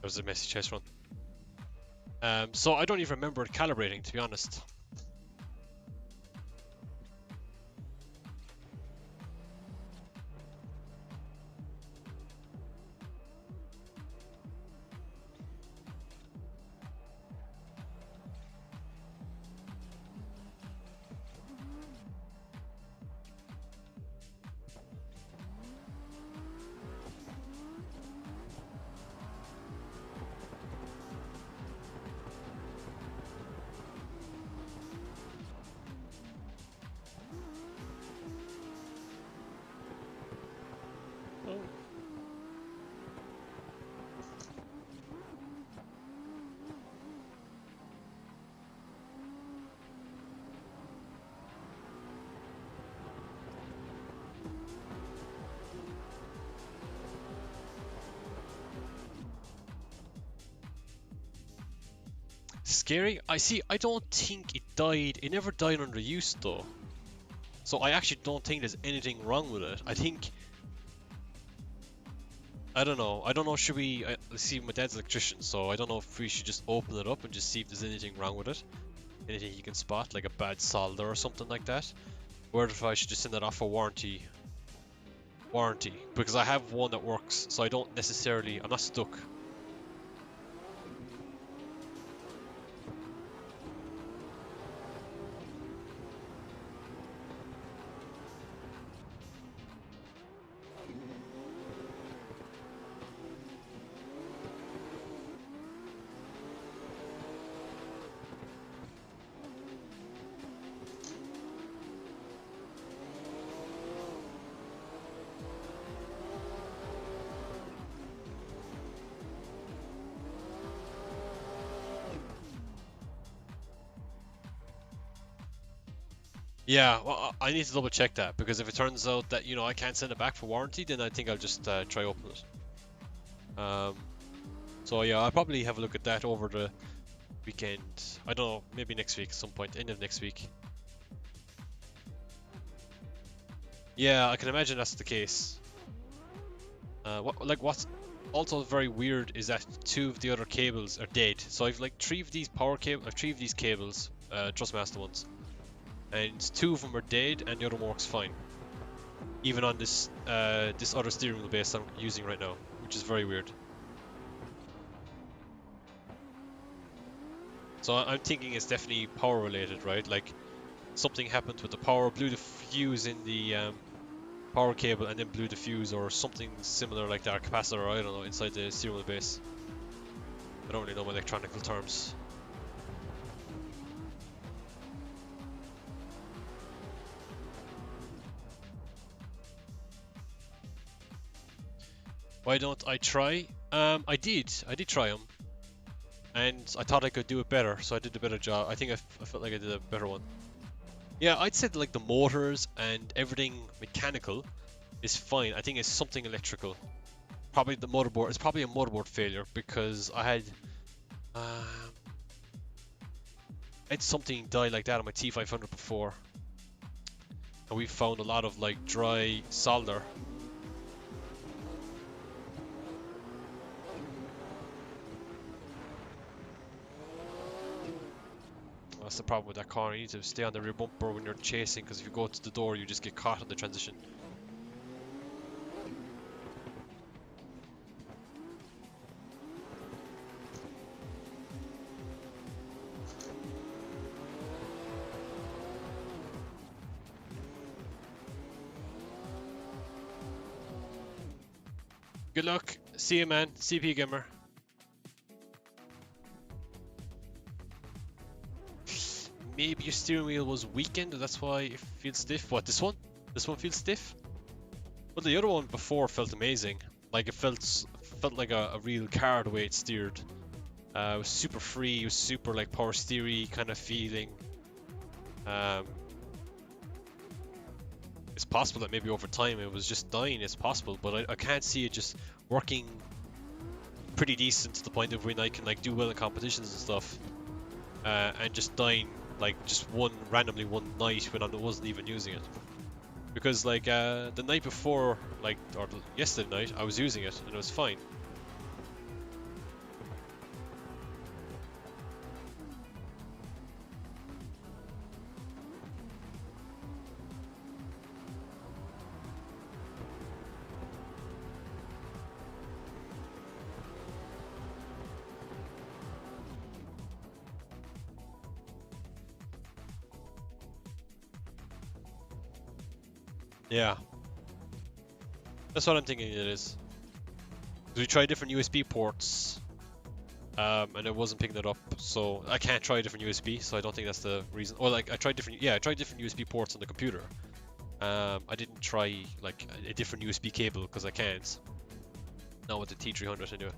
There's a messy chest run. So I don't even remember calibrating, to be honest. Scary? I see, I don't think it died. It never died under use though. So I actually don't think there's anything wrong with it. I think... I don't know. I don't know, should we... let's see, my dad's an electrician, so I don't know if we should just open it up and just see if there's anything wrong with it. Anything you can spot, like a bad solder or something like that. Or if I should just send it off for warranty. Because I have one that works, so I don't necessarily... I'm not stuck. Yeah, well, I need to double check that, because if it turns out that, you know, I can't send it back for warranty, then I think I'll just try open it. So yeah, I'll probably have a look at that over the weekend. I don't know, maybe next week at some point, end of next week. Yeah, I can imagine that's the case. What's also very weird is that two of the other cables are dead. So I've like three of these cables, Trustmaster ones, and two of them are dead, and the other one works fine. Even on this this other steering wheel base I'm using right now, which is very weird. So I'm thinking it's definitely power related, right? Like something happened with the power, blew the fuse in the power cable, and then blew the fuse, or something similar like that, capacitor, I don't know, inside the steering wheel base. I don't really know my electronical terms. Why don't I try? I did try them, and I thought I could do it better, so I did a better job. I think I felt like I did a better one. Yeah, I'd say like the motors and everything mechanical is fine. I think it's something electrical. Probably the motherboard. It's probably a motherboard failure, because I had something die like that on my T500 before, and we found a lot of like dry solder. That's the problem with that car. You need to stay on the rear bumper when you're chasing, because if you go to the door, you just get caught in the transition. Good luck. See you, man. CP Gamer. Maybe your steering wheel was weakened, that's why it feels stiff. What, this one? This one feels stiff? Well, the other one before felt amazing. Like, it felt like a real car the way it steered. It was super free, it was super like power steery kind of feeling. It's possible that maybe over time it was just dying, it's possible, but I can't see it just working pretty decent to the point of when I can like do well in competitions and stuff, and just dying like just randomly one night when I wasn't even using it. Because like the night before, like, or yesterday night, I was using it and it was fine. Yeah. That's what I'm thinking it is. We tried different USB ports, and it wasn't picking it up, so I can't try a different USB, so I don't think that's the reason. Or like, I tried different USB ports on the computer. I didn't try like a different USB cable, because I can't. Not with the T300 anyway.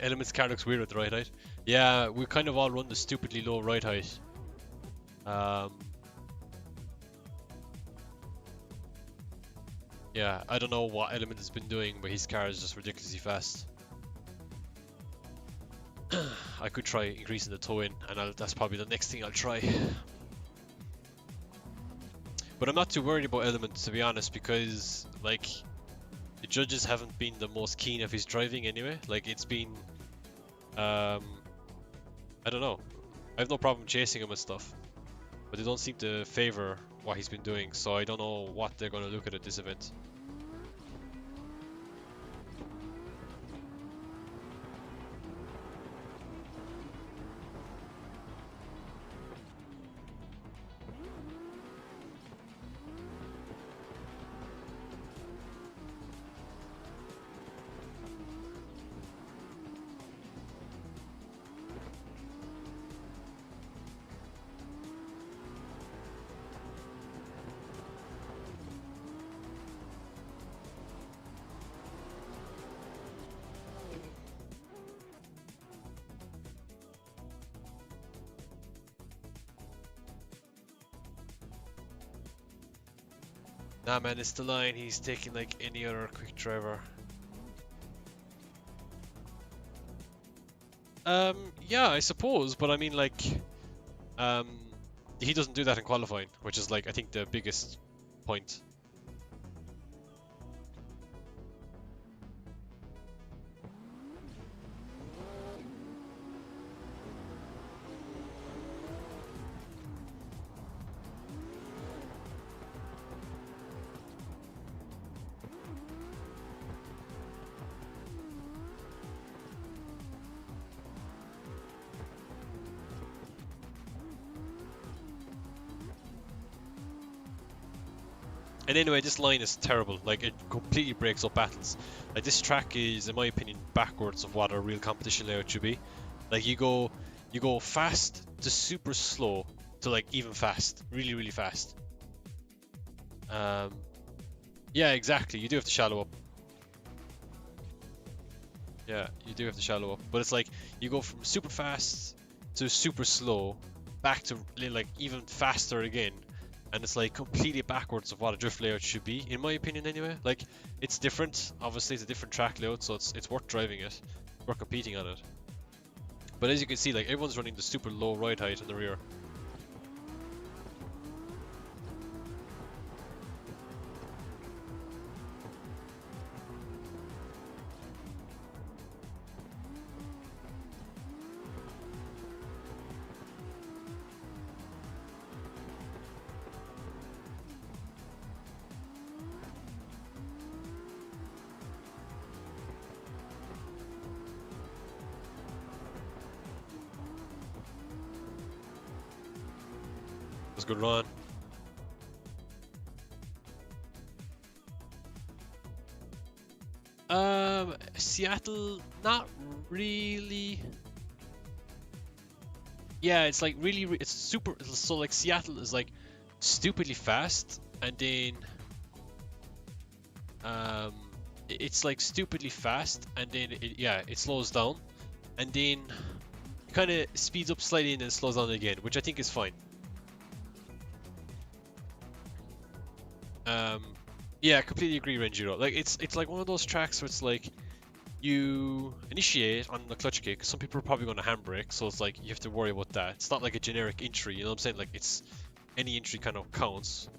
Element's car looks weird at the right height. Yeah, we kind of all run the stupidly low right height. Yeah, I don't know what Element has been doing, but his car is just ridiculously fast. I could try increasing the tow-in, and that's probably the next thing I'll try. But I'm not too worried about Element, to be honest, because, like, the judges haven't been the most keen of his driving anyway. Like, it's been, I don't know. I have no problem chasing him and stuff, but they don't seem to favor what he's been doing, so I don't know what they're going to look at this event. Nah, man, it's the line. He's taking like any other quick driver. Yeah, I suppose, but I mean, like, he doesn't do that in qualifying, which is like I think the biggest point. And anyway, this line is terrible. Like, it completely breaks up battles. Like, this track is, in my opinion, backwards of what a real competition layout should be. Like, you go fast to super slow to like even fast, really, really fast. Yeah, exactly. You do have to shallow up. Yeah, you do have to shallow up. But it's like you go from super fast to super slow, back to like even faster again. And it's like completely backwards of what a drift layout should be, in my opinion anyway. Like, it's different, obviously it's a different track layout, so it's worth driving it, worth competing on it. But as you can see, like, everyone's running the super low ride height in the rear. That's a good run. Seattle, not really. Yeah, it's like really, it's super, so like Seattle is like stupidly fast, and then it's like stupidly fast, and then it slows down, and then it kind of speeds up slightly and then slows down again, which I think is fine. Yeah, completely agree, Renjiro. Like, it's like one of those tracks where it's like you initiate on the clutch kick. Some people are probably going to handbrake, so it's like you have to worry about that. It's not like a generic entry, you know what I'm saying? Like, it's any entry kind of counts.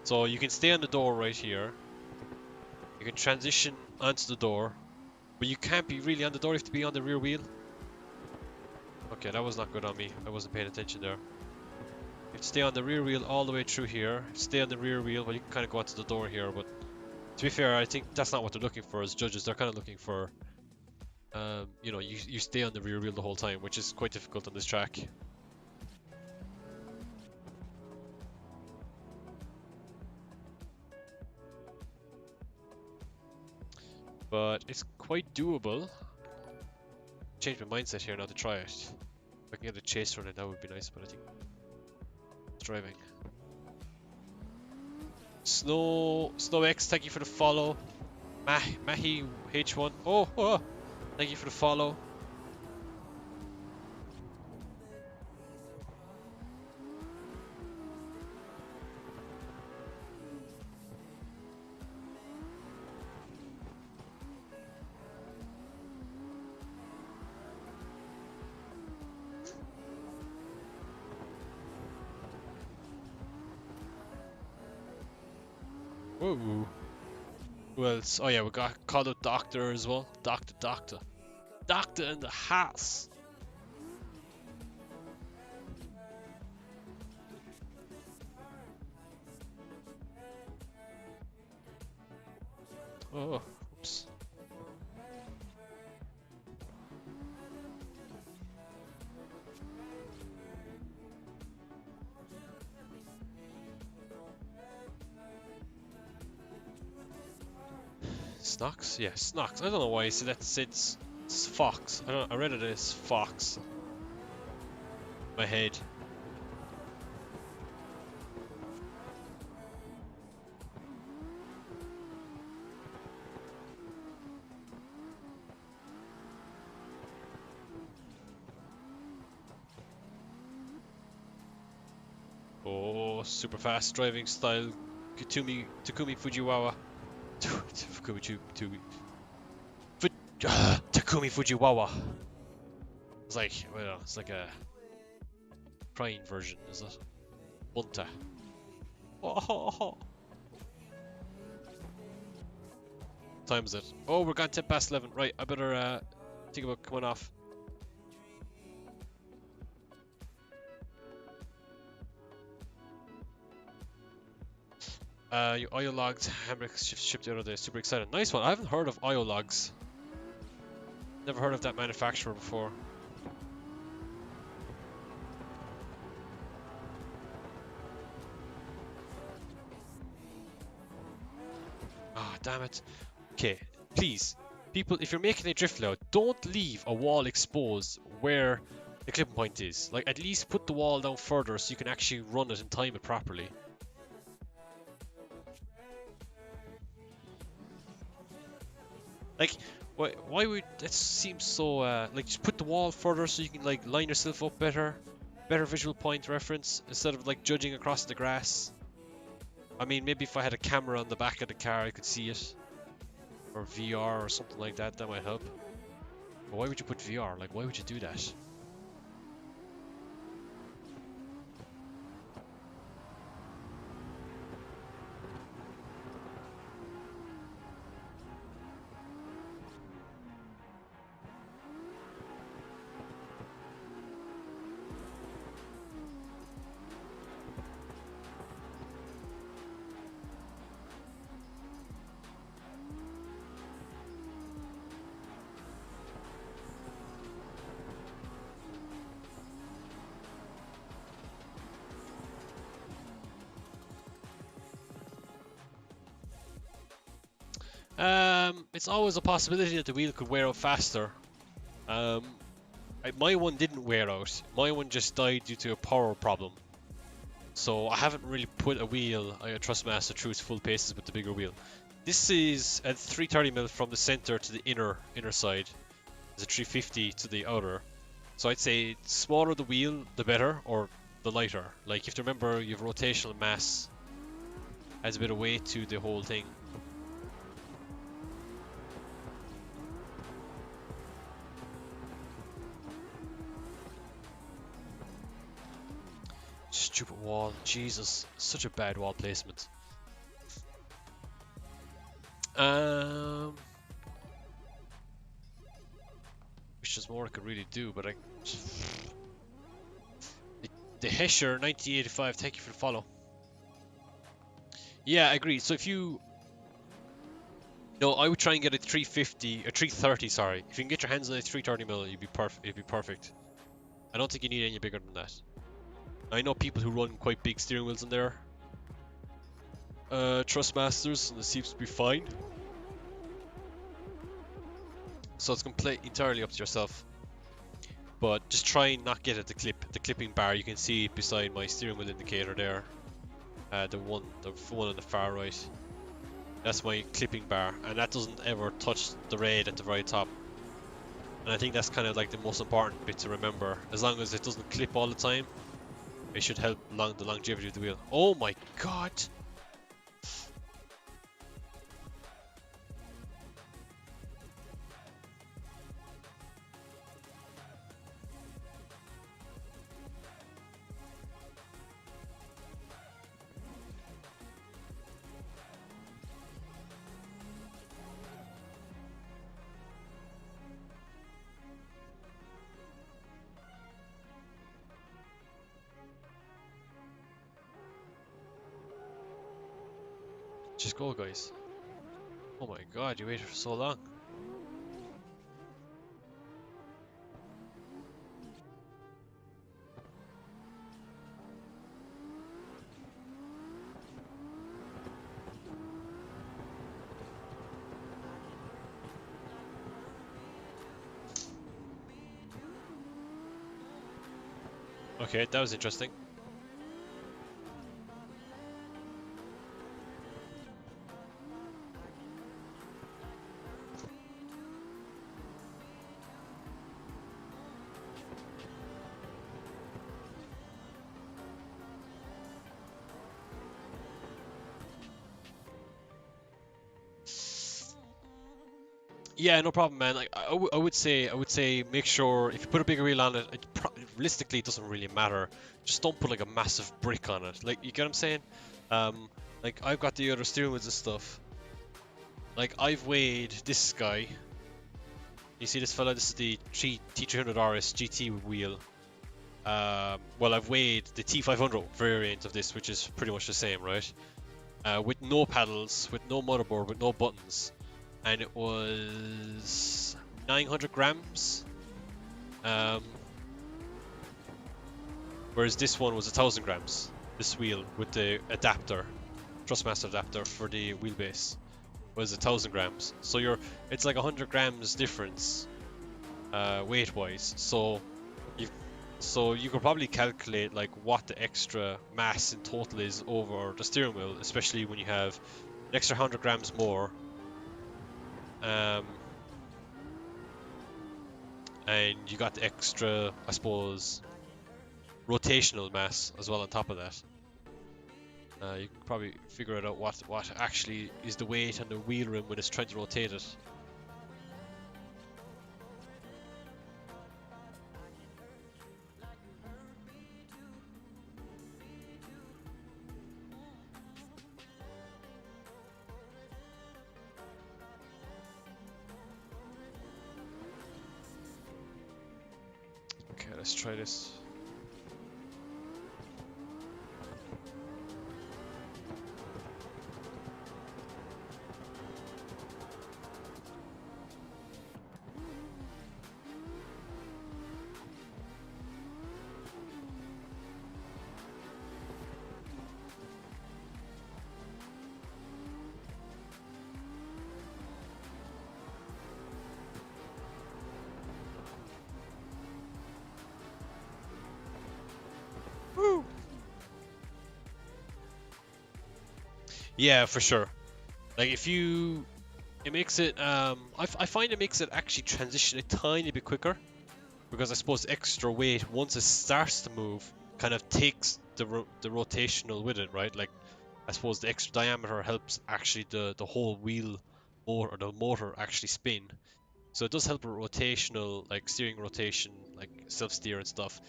So you can stay on the door right here. You can transition onto the door, but you can't be really on the door. You have to be on the rear wheel. Okay, that was not good on me. I wasn't paying attention there. You have to stay on the rear wheel all the way through here. Stay on the rear wheel. Well, you can kind of go onto the door here, but to be fair, I think that's not what they're looking for as judges. They're kind of looking for, you know, you stay on the rear wheel the whole time, which is quite difficult on this track. But it's quite doable. change my mindset here now to try it. If I can get a chase run in, that would be nice, but I think it's driving. Snow X, thank you for the follow. Mahi H1. Oh, thank you for the follow. Whoa. Who else? Oh yeah, we got called out Doctor as well. Doctor in the house. Oh, oops. Snox? Yeah, Snox. I don't know why. So it's Fox. I read it as Fox. My head. Oh, super fast driving style. Takumi Fujiwara. Takumi Fujiwara. It's like, well, it's like a crying version, is it? Bunta. Oh. Time is it? Oh, we're gone 10 past 11. Right, I better think about coming off. You IO logged handbrake shipped the other day. Super excited. Nice one. I haven't heard of IO logs. Never heard of that manufacturer before. Ah, damn it. Okay, please, people, if you're making a drift layout, don't leave a wall exposed where the clipping point is. Like, at least put the wall down further so you can actually run it and time it properly. Like, why would that seem so, like, just put the wall further so you can, like, line yourself up better visual point reference, instead of, like, judging across the grass. I mean, maybe if I had a camera on the back of the car, I could see it. Or VR or something like that, that might help. But why would you put VR? Like, why would you do that? It's always a possibility that the wheel could wear out faster. My one didn't wear out. My one just died due to a power problem. So I haven't really put a wheel, a Trustmaster, through its full paces with the bigger wheel. This is at 330mm from the center to the inner side. There's a 350 to the outer. So I'd say the smaller the wheel, the better, or the lighter. Like, you have to remember, you have rotational mass. Adds a bit of weight to the whole thing. Stupid wall, Jesus, such a bad wall placement. Wish there's more I could really do, but the Hesher 1985, thank you for the follow. Yeah, I agree. So if you, no, I would try and get a 350, a 330. Sorry, if you can get your hands on a 330mm, you'd be perfect. It'd be perfect. I don't think you need any bigger than that. I know people who run quite big steering wheels in there. Trustmasters, and it seems to be fine. So it's entirely up to yourself. but just try and not get at the clipping bar. You can see beside my steering wheel indicator there, the one on the far right. That's my clipping bar, and that doesn't ever touch the red at the very top. And I think that's kind of like the most important bit to remember. As long as it doesn't clip all the time, it should help along the longevity of the wheel. Oh my god! Just go, guys. Oh my god, you waited for so long. Okay, that was interesting. Yeah, no problem, man. Like I would say make sure if you put a bigger wheel on it, realistically it doesn't really matter. Just don't put like a massive brick on it. Like, you get what I'm saying? Like I've got the other steering wheels and stuff. Like I've weighed this guy. You see this fella? This is the T300 RS GT wheel. Well, I've weighed the T500 variant of this, which is pretty much the same, right? With no paddles, with no motherboard, with no buttons. And it was 900 grams. Whereas this one was 1,000 grams. This wheel with the adapter, thrustmaster adapter for the wheelbase, was 1,000 grams. So it's like 100 grams difference, weight-wise. So you could probably calculate like what the extra mass in total is over the steering wheel, especially when you have an extra 100 grams more. And you got the extra, I suppose, rotational mass as well on top of that. You can probably figure it out what actually is the weight on the wheel rim when it's trying to rotate it. Okay, let's try this. Woo! Yeah, for sure. Like it makes it, I find it makes it actually transition a tiny bit quicker, because I suppose extra weight, once it starts to move, kind of takes the rotational with it, right? Like, I suppose the extra diameter helps actually the whole wheel or the motor actually spin. So it does help with rotational, like steering rotation, like self-steer and stuff.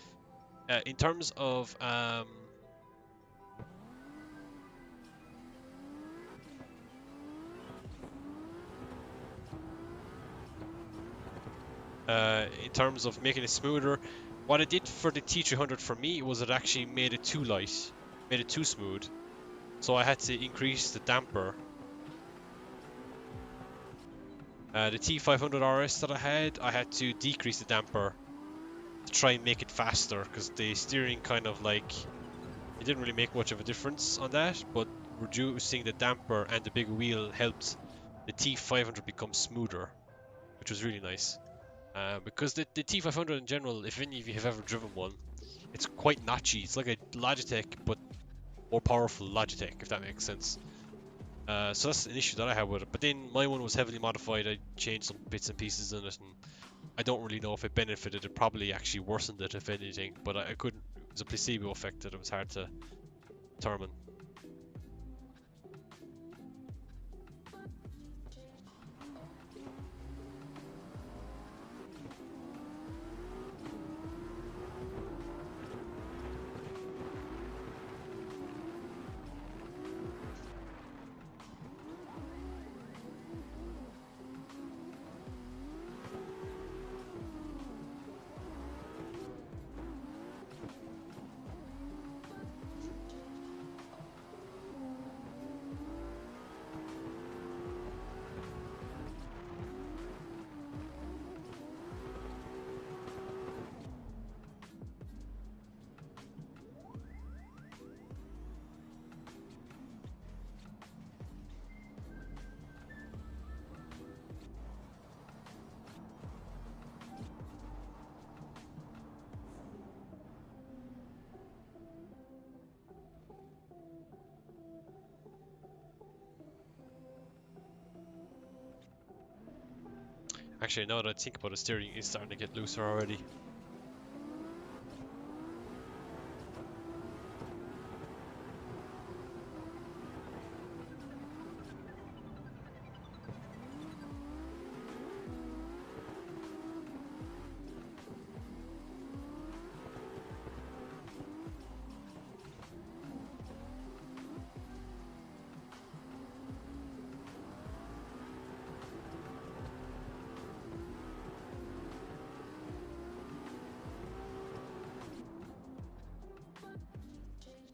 In terms of making it smoother, what it did for the T300 for me was it actually made it too light, made it too smooth. So I had to increase the damper. The T500 RS that I had to decrease the damper to try and make it faster, because the steering kind of like, it didn't really make much of a difference on that, but reducing the damper and the big wheel helped the T500 become smoother, which was really nice. Because the T500 in general, if any of you have ever driven one, it's quite notchy. It's like a Logitech, but more powerful Logitech, if that makes sense. So that's an issue that I had with it. But then my one was heavily modified. I changed some bits and pieces in it, and I don't really know if it benefited. It probably actually worsened it, if anything. But I couldn't. It was a placebo effect that it was hard to determine. Actually, now that I think about it, steering is starting to get looser already.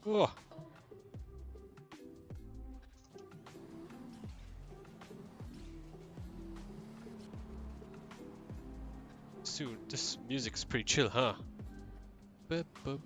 Oh, soon. This music's pretty chill, huh? Bup, bup.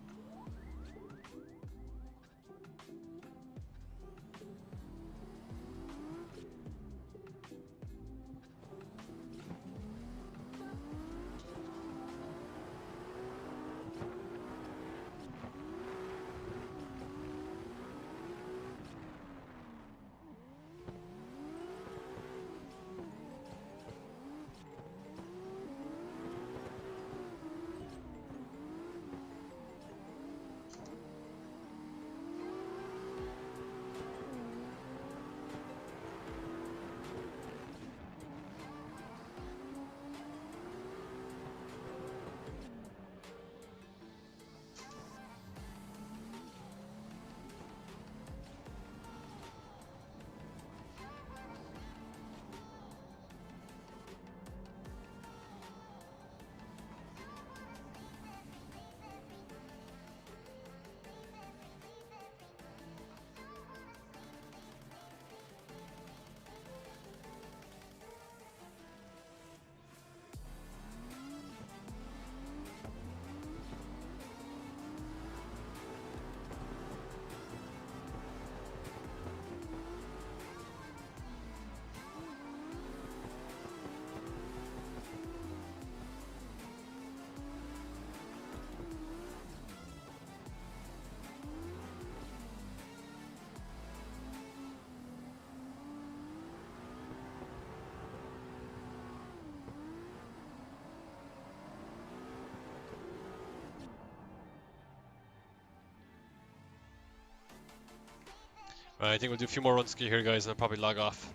Right, I think we'll do a few more runs here, guys, and I'll probably log off.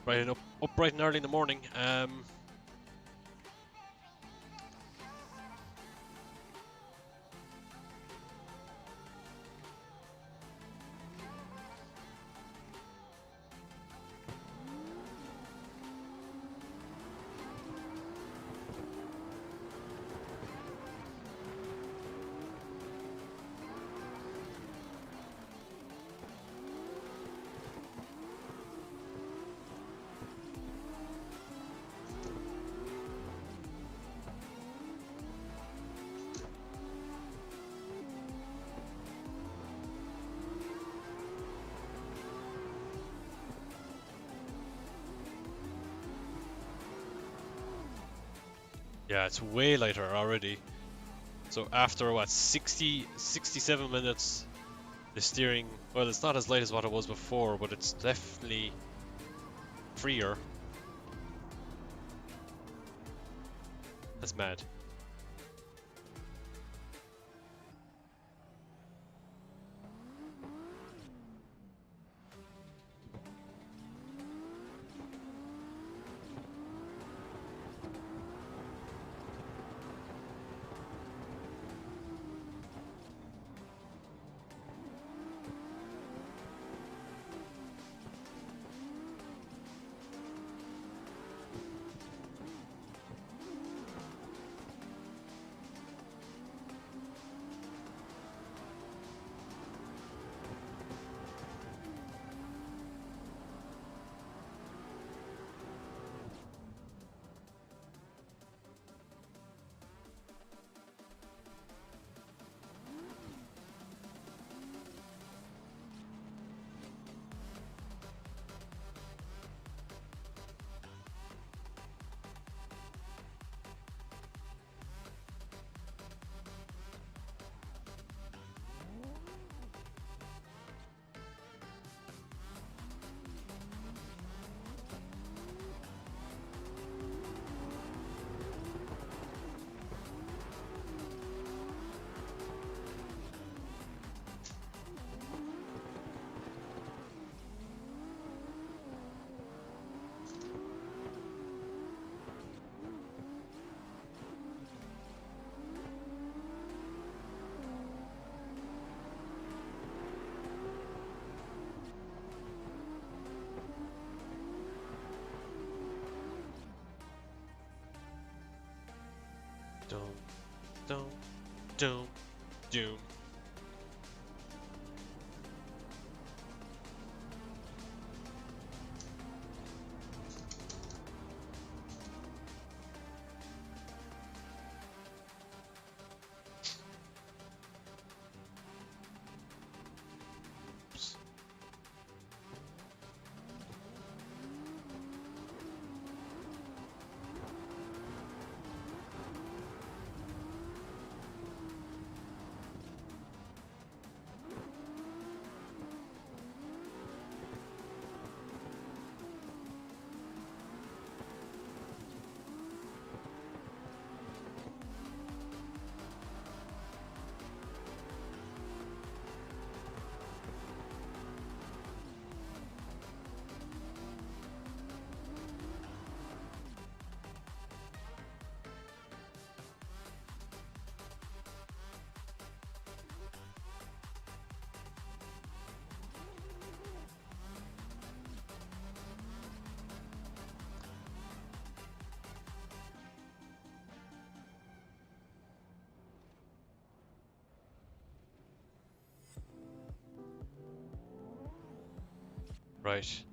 Right, and up bright and early in the morning. Yeah, it's way lighter already. So after what, 67 minutes, the steering, well, it's not as light as what it was before, but it's definitely freer. That's mad. Doom, doom, doom, doom. Oops. Right.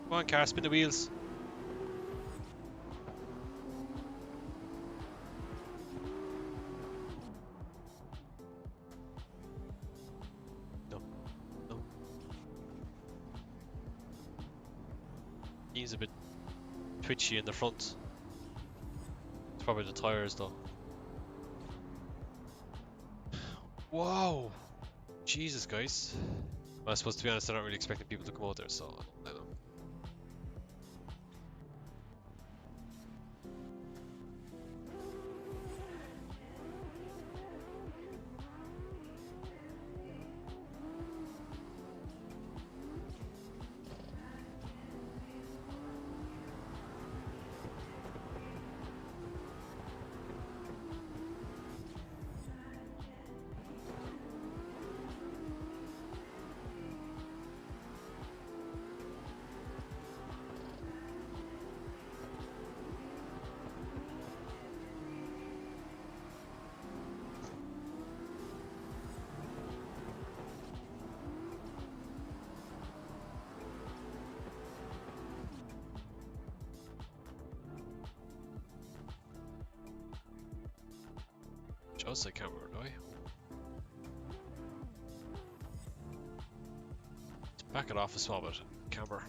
Come on, car, spin the wheels. No, no. He's a bit twitchy in the front. It's probably the tires, though. Whoa! Jesus, guys. Well, I suppose, to be honest, I'm not really expecting people to come out there, so I don't know. outside camera, do I? Let's back it off a small bit. Camber.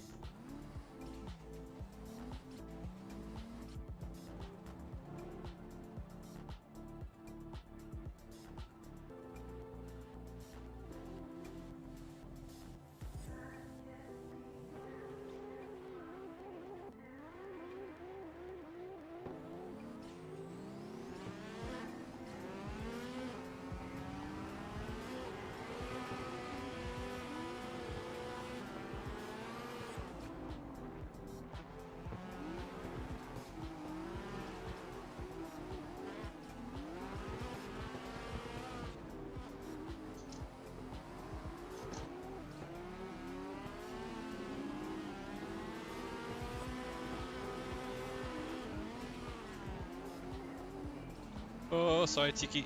Oh, sorry, Tiki.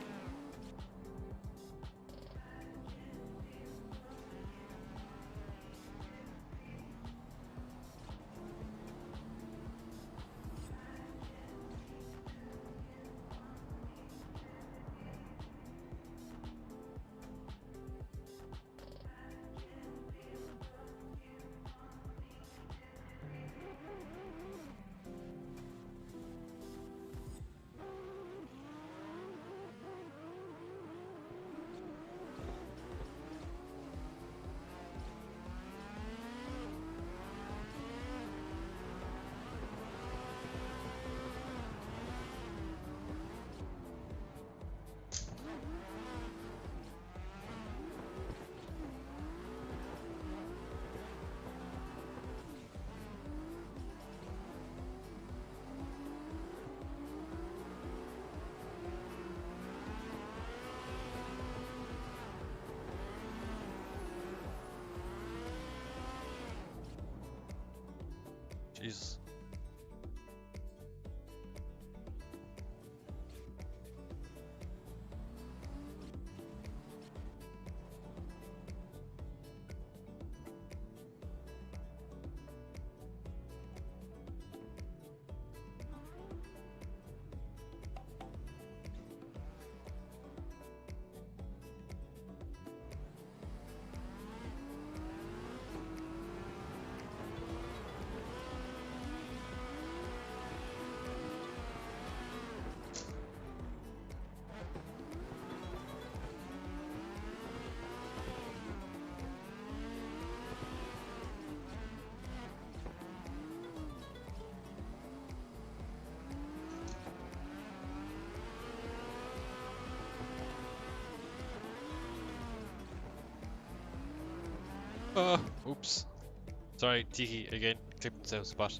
Jesus. Oh, oops. Sorry, Tiki again. Clicked the same spot.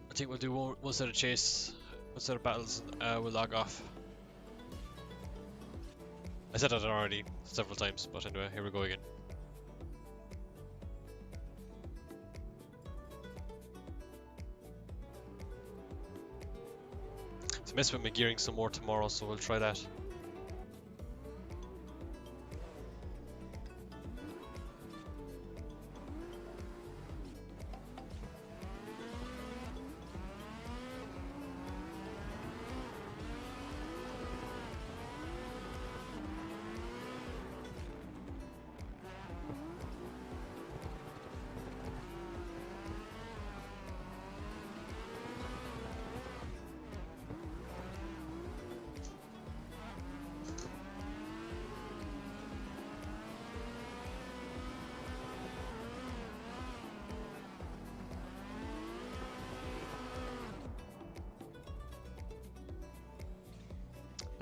I think we'll do one set of chase, one set of battles, and we'll log off. I said that already several times, but anyway, here we go again. So mess with my gearing some more tomorrow, so we'll try that.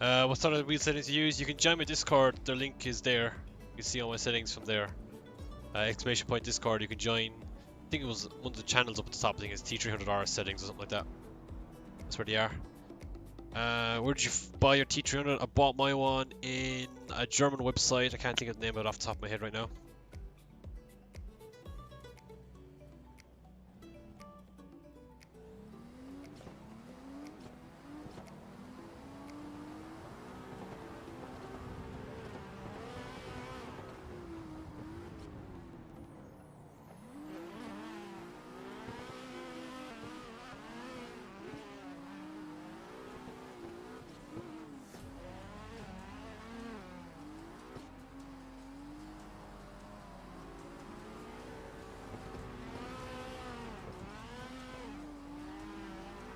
What sort of wheel settings to use? You can join my Discord. The link is there. You can see all my settings from there. Exclamation point Discord. You can join. I think it was one of the channels up at the top. I think it's T300R settings or something like that. That's where they are. Where did you buy your T300? I bought my one in a German website. I can't think of the name of it off the top of my head right now.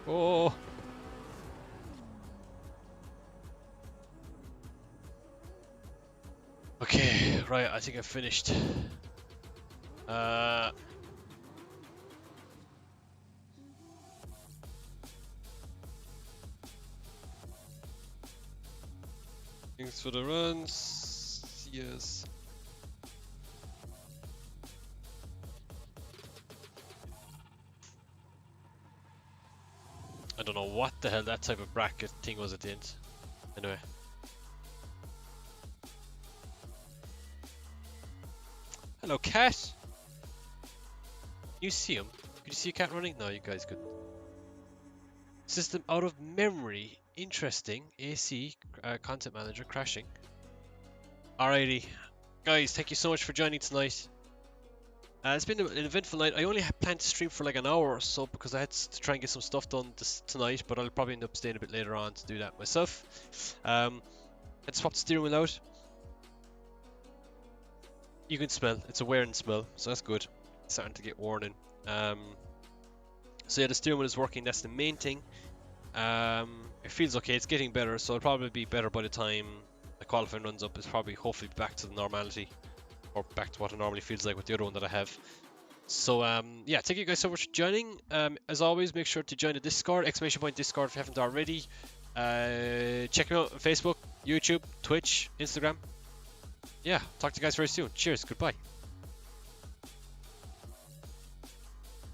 Oh. Okay, right, I think I finished. Thanks for the runs. Yes. I don't know what the hell that type of bracket thing was at the end. Anyway. Hello, cat. You see him? Could you see a cat running? No, you guys couldn't. System out of memory. Interesting. AC content manager crashing. Alrighty, guys. Thank you so much for joining tonight. It's been an eventful night. I only had planned to stream for like an hour or so because I had to try and get some stuff done tonight, but I'll probably end up staying a bit later on to do that myself. I swapped the steering wheel out. You can smell. It's a wearing smell, so that's good. It's starting to get worn in. So yeah, the steering wheel is working. That's the main thing. It feels okay. It's getting better, so it'll probably be better by the time the qualifying runs up. It's probably hopefully back to the normality. Or back to what it normally feels like with the other one that I have. So yeah, thank you guys so much for joining. As always, make sure to join the Discord, exclamation point Discord if you haven't already. Check me out on Facebook, YouTube, Twitch, Instagram. Yeah, talk to you guys very soon. Cheers, goodbye.